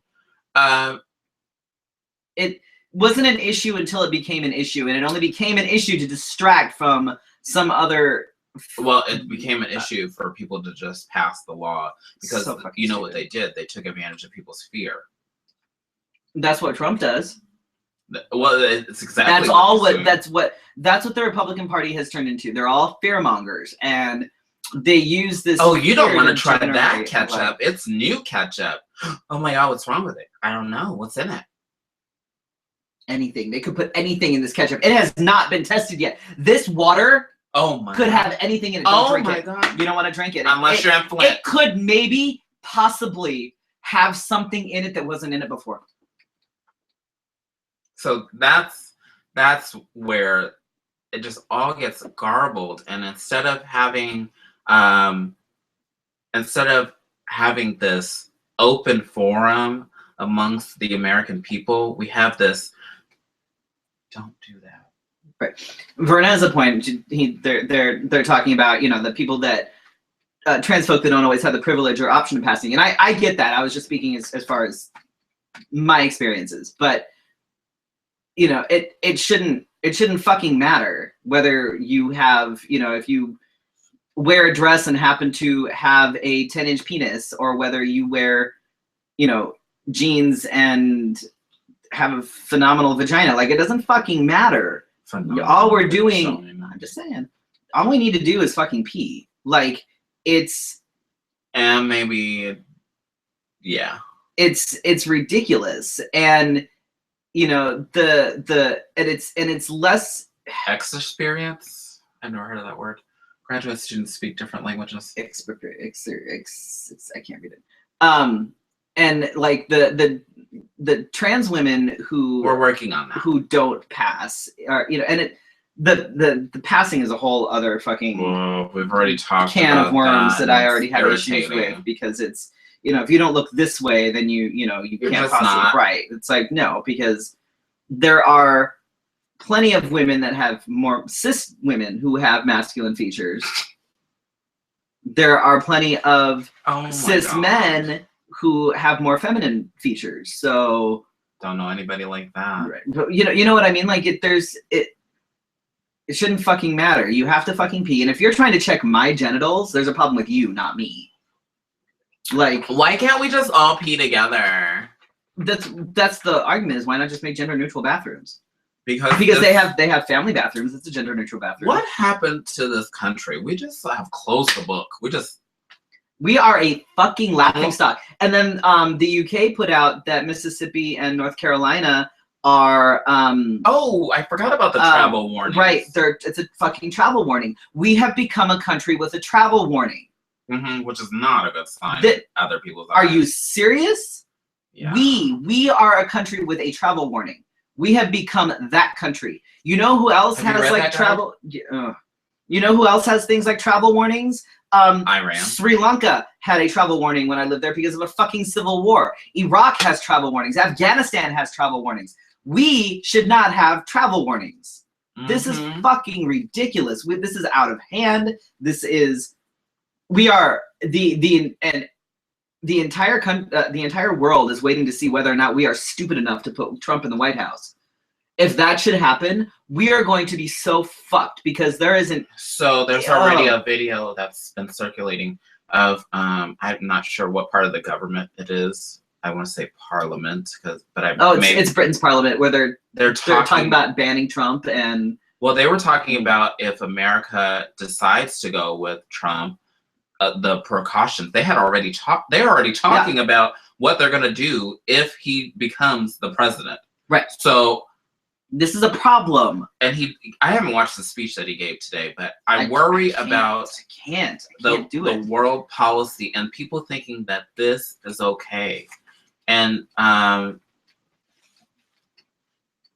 It wasn't an issue until it became an issue, and it only became an issue to distract from some other...
Well, it became an issue for people to just pass the law because you know what they did? They took advantage of people's fear.
That's what Trump does.
Well, it's exactly
that's what the Republican Party has turned into. They're all fearmongers, and they use this.
Oh, you don't want to try that ketchup. It's new ketchup. Oh my God, what's wrong with it? I don't know. What's in it?
Anything. They could put anything in this ketchup. It has not been tested yet. This water could have anything in it. Don't drink it. God. You don't want to drink it.
Unless you're in Flint.
It could maybe, possibly have something in it that wasn't in it before.
So that's where it just all gets garbled. And instead of having this open forum amongst the American people, we have this, don't do that.
Right. Verna has a point. They're talking about, you know, the people that trans folk that don't always have the privilege or option of passing. And I get that. I was just speaking as far as my experiences. But you know, it shouldn't fucking matter whether you have, you know, if you wear a dress and happen to have a 10-inch penis, or whether you wear, you know, jeans and have a phenomenal vagina. Like, it doesn't fucking matter. All we're doing, I'm just saying, all we need to do is fucking pee. Like, it's...
And maybe, yeah.
It's ridiculous. And, you know, it's less...
Experience? I've never heard of that word. Graduate students speak different languages.
I can't read it. And like the trans women who
we're working on that,
who don't pass, are, you know, and the passing is a whole other fucking
we've already talked
can
about
of worms that I already have
irritating.
issues with, because it's, you know, if you don't look this way, then you can't possibly right. It's like, no, because there are plenty of women that have more cis women who have masculine features. There are plenty of cis men who have more feminine features. So
don't know anybody like that.
Right. But you know what I mean? Like, it shouldn't fucking matter. You have to fucking pee. And if you're trying to check my genitals, there's a problem with you, not me. Like,
why can't we just all pee together?
That's the argument, is why not just make gender neutral bathrooms? Because they have family bathrooms. It's a gender neutral bathroom.
What happened to this country? We just have closed the book.
We are a fucking laughing stock. And then the UK put out that Mississippi and North Carolina are
I forgot about the travel warning.
Right, it's a fucking travel warning. We have become a country with a travel warning.
Which is not a good sign. Other people's eyes.
Are you serious?
Yeah.
We are a country with a travel warning. We have become that country. You know who else has like travel? You know who else has things like travel warnings?
Iran.
Sri Lanka had a travel warning when I lived there because of a fucking civil war. Iraq has travel warnings. Afghanistan has travel warnings. We should not have travel warnings. This is fucking ridiculous. This is out of hand. This is, we are the entire world is waiting to see whether or not we are stupid enough to put Trump in the White House. If that should happen, we are going to be so fucked, because there isn't.
So there's already a video that's been circulating of I'm not sure what part of the government it is. I want to say Parliament, it's Britain's Parliament, where they're talking about banning Trump. And well, they were talking about if America decides to go with Trump, the precautions. They are already talking about what they're going to do if he becomes the president.
Right.
So
this is a problem.
And I haven't watched the speech that he gave today, but I worry about
I can't do
the world policy and people thinking that this is okay. And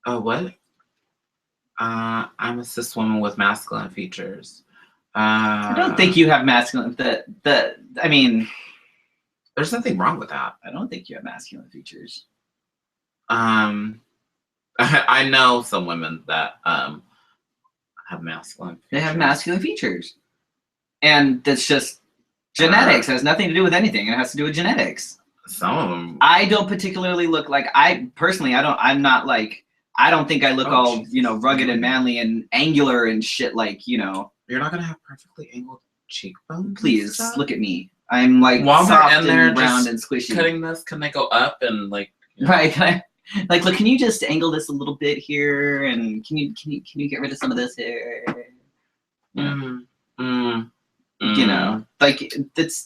what? I'm a cis woman with masculine features.
I don't think you have masculine. I mean,
there's nothing wrong with that.
I don't think you have masculine features.
I know some women that have masculine features.
They have masculine features, and that's just genetics. It has nothing to do with anything. It has to do with genetics.
Some of them.
I don't particularly look like I don't think I look all Jesus. Rugged and manly and angular and shit like
You're not gonna have perfectly angled cheekbones.
Please look at me. I'm like
while
soft
they're in there,
and round and squishy.
Cutting this, can they go up and like?
Right. Like, look, can you just angle this a little bit here, and can you get rid of some of this hair? Like it's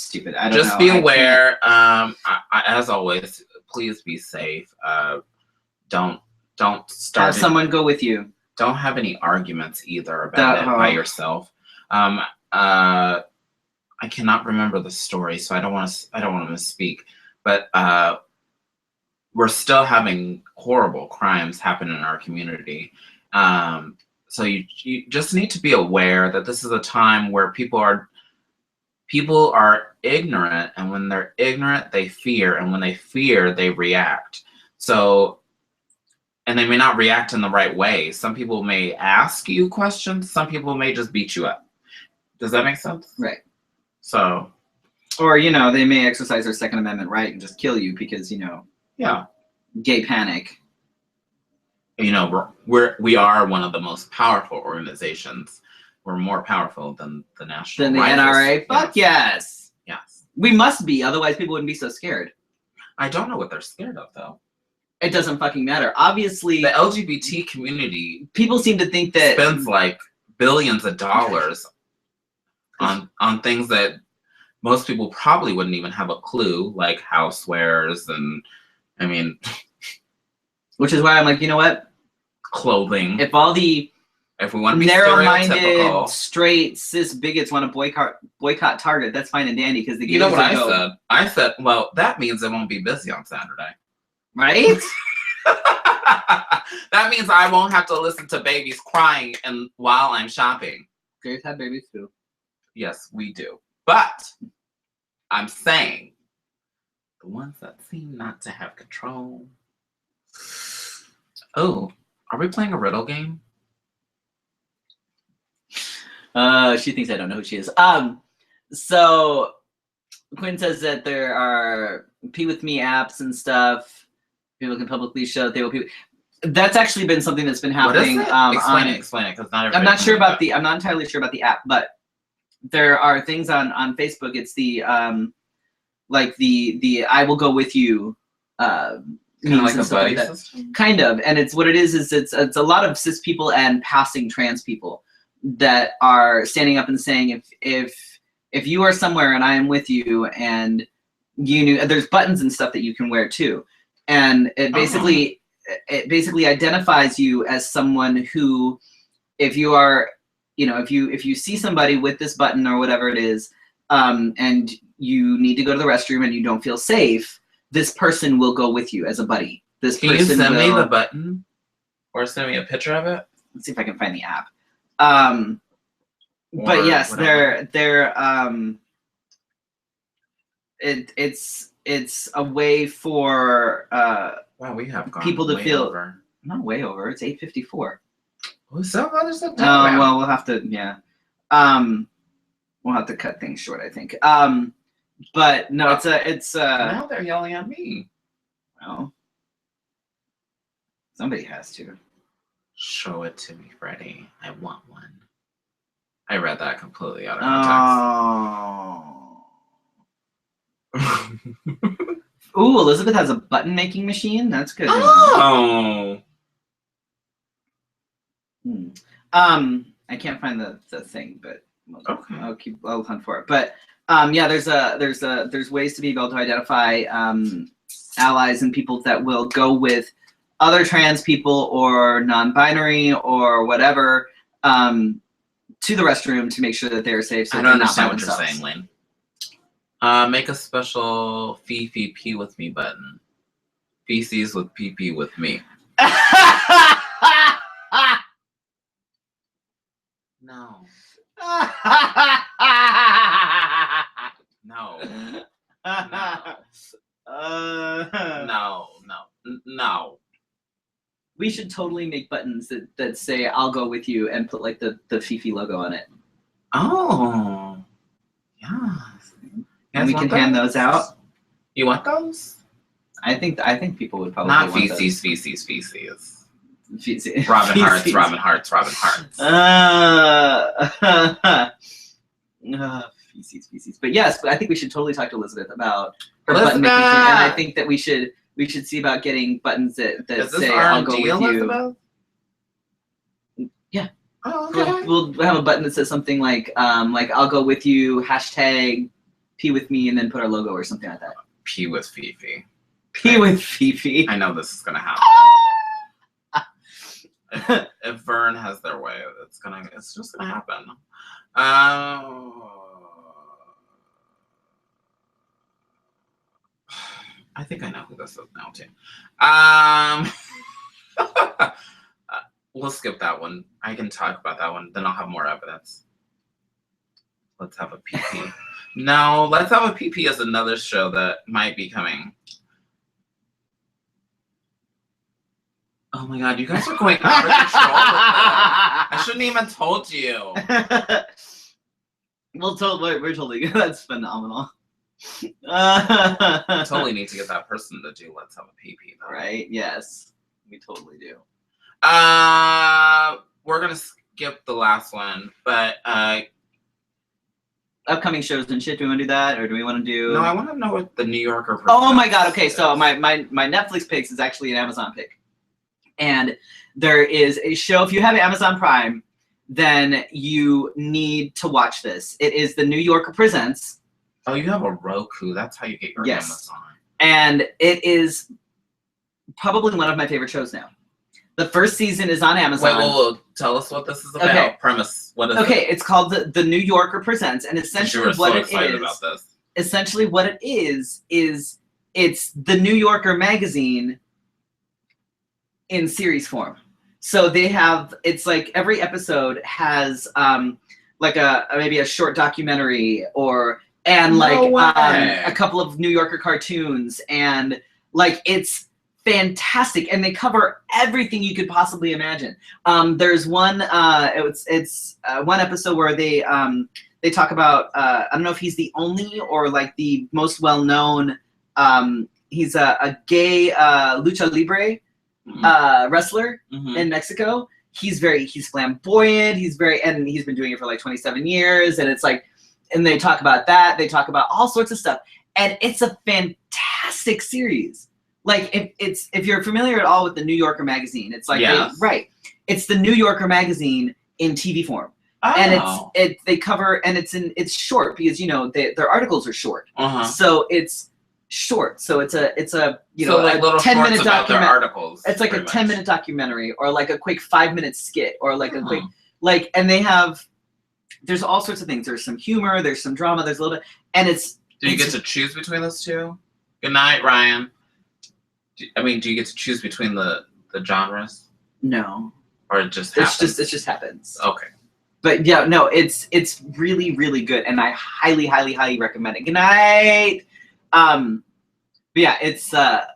stupid. I don't know.
Just be aware. As always, please be safe. Don't start.
Have someone go with you.
Don't have any arguments either about it by yourself. I cannot remember the story, so I don't want to misspeak. But we're still having horrible crimes happen in our community. So you just need to be aware that this is a time where people are ignorant, and when they're ignorant, they fear, and when they fear, they react. So, and they may not react in the right way. Some people may ask you questions. Some people may just beat you up. Does that make sense?
Right.
So,
or they may exercise their Second Amendment right and just kill you because gay panic.
We are one of the most powerful organizations. We're more powerful than the National
NRA. Fuck yes.
Yes.
We must be, otherwise people wouldn't be so scared.
I don't know what they're scared of though.
It doesn't fucking matter. Obviously,
the LGBT community
people seem to think that
spends like billions of dollars on things that most people probably wouldn't even have a clue, like housewares and
which is why I'm like, you know what?
Clothing.
If we want to be narrow-minded, straight, cis bigots want to boycott Target, that's fine and dandy because the
you know what I said? I said, well, that means I won't be busy on Saturday.
Right?
That means I won't have to listen to babies crying while I'm shopping.
Gays have babies too.
Yes, we do. But I'm saying the ones that seem not to have control. Oh, are we playing a riddle game?
She thinks I don't know who she is. So Quinn says that there are Pee With Me apps and stuff. People can publicly show they will pee. That's actually been something that's been happening.
Explain it, because not everybody.
I'm not entirely sure about the app, but there are things on Facebook. It's the the I will go with you
kind of like a buddy system?
Kind of, and it's what it is it's a lot of cis people and passing trans people that are standing up and saying if you are somewhere and I am with you and there's buttons and stuff that you can wear too, and it basically identifies you as someone who, if you are if you see somebody with this button or whatever it is, and you need to go to the restroom and you don't feel safe, this person will go with you as a buddy.
Can you send me the button or send me a picture of it?
Let's see if I can find the app. But yes, whatever. It's a way for
wow, we have gone
people to feel
over.
Not way over. It's 8:54.
Some other stuff.
Well, we'll have to we'll have to cut things short, I think. But no, it's
now they're yelling at me.
Well, somebody has to.
Show it to me, Freddy. I want one. I read that completely out of context.
Ooh, Elizabeth has a button making machine. That's good.
Oh.
I can't find the thing, but Okay. I'll hunt for it. But yeah, there's ways to be able to identify allies and people that will go with other trans people or non-binary or whatever to the restroom to make sure that they're safe. So
I don't understand what you're saying, Lane. Make a special Fefe pee with me button. Feces with PP with me. No. No. No.
We should totally make buttons that say "I'll go with you" and put like the Fefe logo on it.
Oh. Yeah.
And we can hand those out.
You want those?
I think people would probably
not
want
feces.
Feces.
Robin Hearts.
Feces. But yes, I think we should totally talk to Elizabeth about her button making thing, and I think that we should see about getting buttons that say "I'll go with
you."
Yeah.
Oh, okay.
We'll have a button that says something like "I'll go with you," hashtag pee with me, and then put our logo or something like that.
Pee with Fefe.
Pee with Fefe.
I know this is gonna happen. if Vern has their way, it's just gonna happen. I think I know who this is now too. We'll skip that one. I can talk about that one. Then I'll have more evidence. Let's have a PP. No, Let's Have a PP is another show that might be coming. Oh my god, you guys are going out of control with that. I shouldn't even told you.
We're totally good. That's phenomenal.
Totally need to get that person to do Let's Have a PP though.
Right? Yes. We totally do.
We're gonna skip the last one, but
upcoming shows and shit. Do we want to do that, or do we want to do?
No, I want to know what the New Yorker.
Oh my god! Okay, so my Netflix picks is actually an Amazon pick, and there is a show. If you have Amazon Prime, then you need to watch this. It is The New Yorker Presents.
Oh, you have a Roku. That's how you get your Amazon.
And it is probably one of my favorite shows now. The first season is on Amazon.
Wait, tell us what this is about. Okay. Premise. What is it?
Okay, it's called the New Yorker Presents, and essentially what it is.
About this.
Essentially, what it is it's the New Yorker magazine in series form. So they have, it's like every episode has like maybe a short documentary a couple of New Yorker cartoons, and like it's fantastic, and they cover everything you could possibly imagine. There's one it's one episode where they talk about I don't know if he's the only or like the most well-known he's a gay lucha libre wrestler in Mexico. He's flamboyant, he's been doing it for like 27 years, and it's like, and they talk about that, they talk about all sorts of stuff, and it's a fantastic series. Like if you're familiar at all with the New Yorker magazine, it's like it's the New Yorker magazine in TV form.
Oh.
And they cover, and it's short because their articles are short. So it's short. So it's a
like
a 10-minute
documentary. Articles.
It's like a 10-minute documentary, or like a quick 5-minute skit, or like a quick and there's all sorts of things. There's some humor, there's some drama, there's a little bit, and
Do you get to choose between those two? Good night, Ryan. Do you get to choose between the genres?
No.
Or it just happens?
It just happens.
Okay.
But yeah, no, it's really, really good, and I highly, highly, highly recommend it. Good night. But yeah, it's the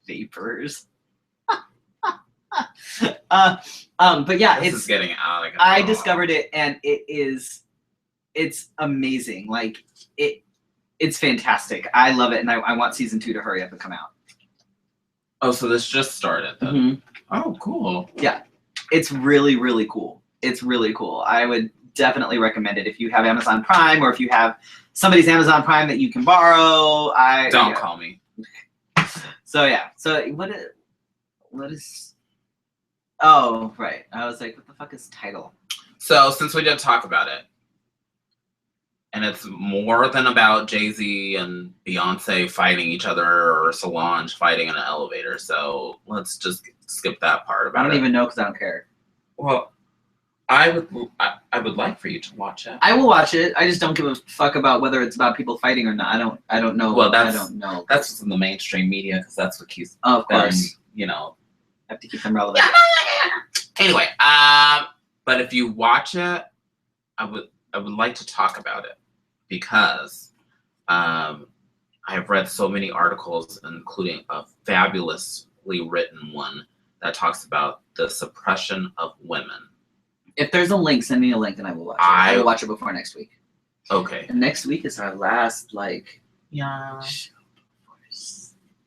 vapors. But yeah,
this is getting out of control.
I discovered it, and it's amazing. Like it's fantastic. I love it, and I want season 2 to hurry up and come out.
Oh, so this just started then. Oh, cool.
Yeah, it's really, really cool. It's really cool. I would definitely recommend it if you have Amazon Prime, or if you have somebody's Amazon Prime that you can borrow.
Don't call me.
So yeah. So what is? Oh, right. I was like, what the fuck is title?
So since we did talk about it, and it's more than about Jay-Z and Beyonce fighting each other or Solange fighting in an elevator. So let's just skip that part about it.
I don't even know because I don't care.
Well, I would like for you to watch it.
I will watch it. I just don't give a fuck about whether it's about people fighting or not. I don't know.
Well,
I don't know.
That's what's in the mainstream media because that's what keeps
of course.
them, you know.
Have to keep them relevant.
Anyway, but if you watch it, I would like to talk about it because I have read so many articles, including a fabulously written one that talks about the suppression of women.
If there's a link, send me a link and I will watch it. I will watch it before next week.
Okay.
And next week is our last
Yeah.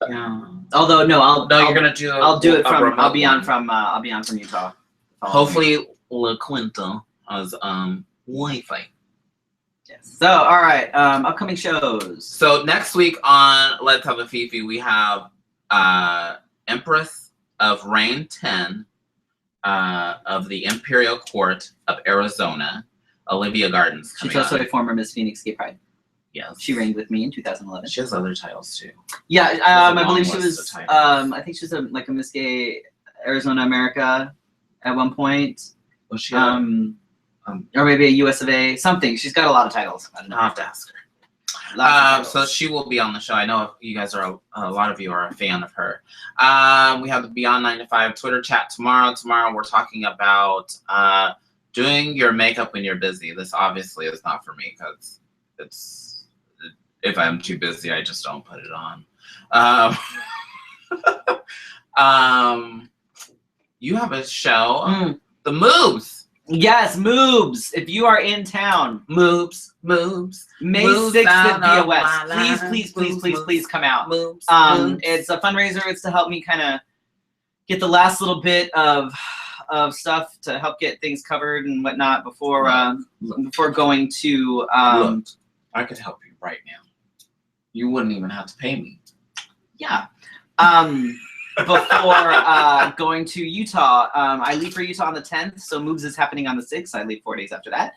Yeah.
Although no,
you're gonna do.
I'll do it from. I'll be on from Utah.
Hopefully, La Quinta has Wi-Fi.
Yes. So all right, upcoming shows.
So next week on Let's Have a Fefe, we have Empress of Reign 10 of the Imperial Court of Arizona, Olivia Gardens.
She's also a former Miss Phoenix Gay Pride.
Yes.
She reigned with me in 2011.
She has other titles too.
Yeah, I believe she was. I think she was like a Miss Gay Arizona America at one point.
Was she?
Or maybe a USofA, something. She's got a lot of titles. I don't know.
I'll have to ask her. So she will be on the show. I know you guys are a lot of you are a fan of her. We have the Beyond 9 to 5 Twitter chat tomorrow. Tomorrow we're talking about doing your makeup when you're busy. This obviously is not for me because if I'm too busy, I just don't put it on. You have a show, The Moves.
Yes, Moobs. If you are in town,
Moobs.
May 6th at Via West. Please come out.
Moobs.
It's a fundraiser. It's to help me kind of get the last little bit of stuff to help get things covered and whatnot before going to.
Look, I could help you right now. You wouldn't even have to pay me.
Yeah. Before going to Utah. I leave for Utah on the 10th, so Moves is happening on the 6th. I leave 4 days after that.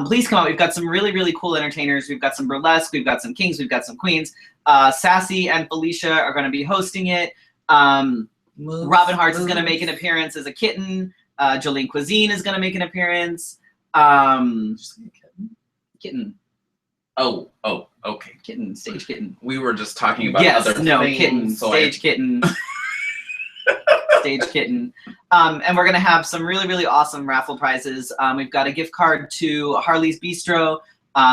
Please come out. We've got some really, really cool entertainers. We've got some burlesque. We've got some kings. We've got some queens. Sassy and Felicia are going to be hosting it. Robin Hart's is going to make an appearance as a kitten. Jolene Cuisine is going to make an appearance. Kitten.
Oh, okay.
Kitten, stage kitten.
We were just talking about other things.
Kitten,
so
stage kitten. Stage kitten. And we're going to have some really, really awesome raffle prizes. We've got a gift card to Harley's Bistro.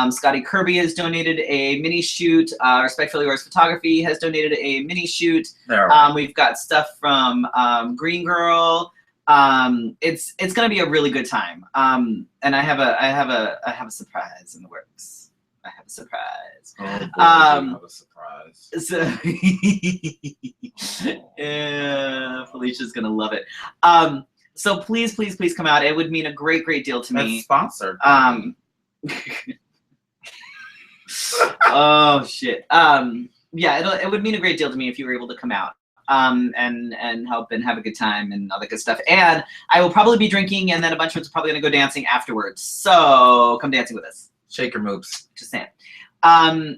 Scotty Kirby has donated a mini shoot. Respectfully Yours Photography has donated a mini shoot. We've got stuff from Green Girl. It's going to be a really good time. And I have a surprise in the works. I have a surprise.
Oh boy, I have a surprise.
So yeah, Felicia's gonna love it. So please come out. It would mean a great deal to me.
It's sponsored.
Oh shit. Yeah, it would mean a great deal to me if you were able to come out. And help and have a good time and all that good stuff. And I will probably be drinking, and then a bunch of us are probably gonna go dancing afterwards. So come dancing with us.
Shake your moves.
Just saying.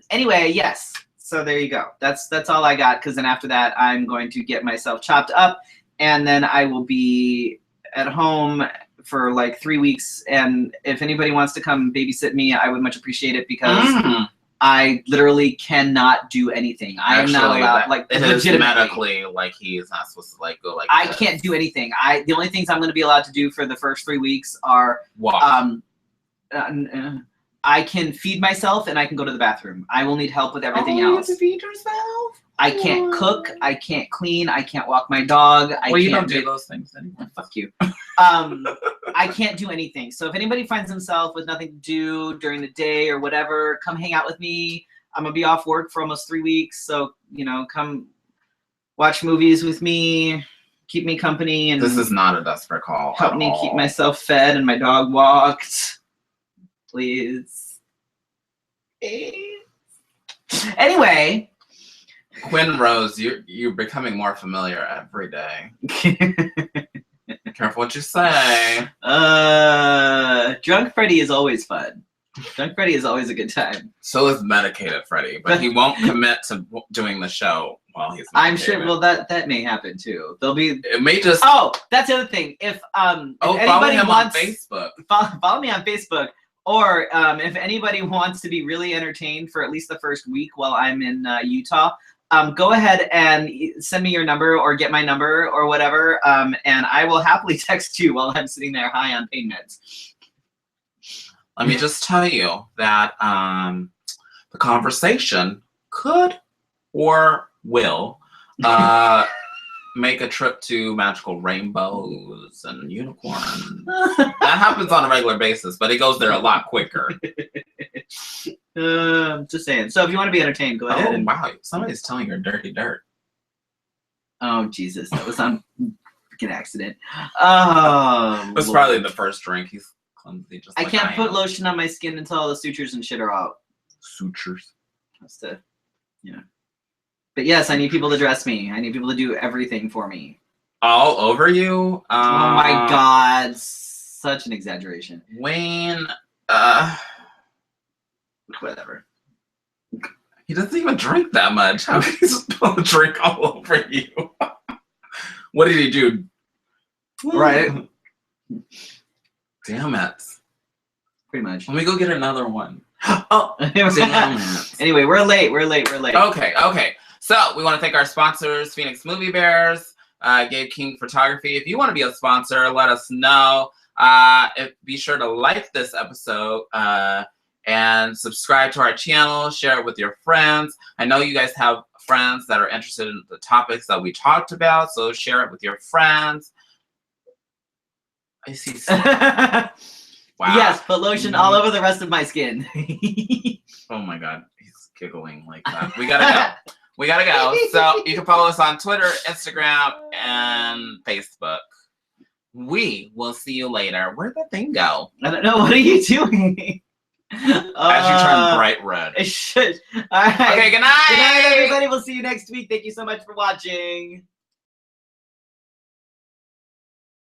Anyway, yes. So there you go. That's all I got. Because then after that, I'm going to get myself chopped up, and then I will be at home for like 3 weeks. And if anybody wants to come babysit me, I would much appreciate it because I literally cannot do anything. I am not allowed. Like
it is medically like he is not supposed to like go like.
I can't do anything. The only things I'm going to be allowed to do for the first 3 weeks are
walk.
I can feed myself and I can go to the bathroom. I will need help with everything else.
You have to feed yourself?
I can't cook. I can't clean. I can't walk my dog.
You don't do those things anymore.
Fuck you. I can't do anything. So if anybody finds himself with nothing to do during the day or whatever, come hang out with me. I'm going to be off work for almost 3 weeks. So, come watch movies with me. Keep me company. And
this is not a desperate call.
Help me keep myself fed and my dog walked. Please. Anyway.
Quinn Rose, you're becoming more familiar every day. Careful what you say.
Drunk Freddy is always fun. Drunk Freddy is always a good time.
So is medicated Freddy, but he won't commit to doing the show while he's medicated.
I'm sure. Well, that may happen too. There'll be.
It may just.
Oh, that's the other thing. If
follow him on Facebook.
Follow me on Facebook, or if anybody wants to be really entertained for at least the first week while I'm in Utah, go ahead and send me your number or get my number or whatever, and I will happily text you while I'm sitting there high on pain meds.
Let me just tell you that the conversation could or will make a trip to magical rainbows and unicorns. That happens on a regular basis, but it goes there a lot quicker.
Just saying. So if you want to be entertained, go ahead.
Oh, wow. Somebody's telling your dirty dirt.
Oh, Jesus. That was on freaking accident. Oh,
That's probably the first drink. He's clumsy. Just
I
like
can't put
am.
lotion on my skin until all the sutures and shit are out.
Sutures.
That's to, But yes, I need people to dress me. I need people to do everything for me.
All over you?
Oh my God. Such an exaggeration.
Wayne,
Whatever.
he doesn't even drink that much. How can he spill a drink all over you? What did he do?
Right.
Damn it.
Pretty much.
Let me go get another one. Oh, damn it.
Anyway, we're late.
Okay. So we want to thank our sponsors, Phoenix Movie Bears, Gabe King Photography. If you want to be a sponsor, let us know. Be sure to like this episode and subscribe to our channel. Share it with your friends. I know you guys have friends that are interested in the topics that we talked about, so share it with your friends. I see. Wow.
Yes, put lotion all over the rest of my skin.
Oh my God, he's giggling like that. We gotta go. So you can follow us on Twitter, Instagram, and Facebook. We will see you later. Where'd that thing go?
I don't know. What are you doing?
As you turn bright red.
It should. All right.
Okay, good night.
Good night, everybody. We'll see you next week. Thank you so much for watching.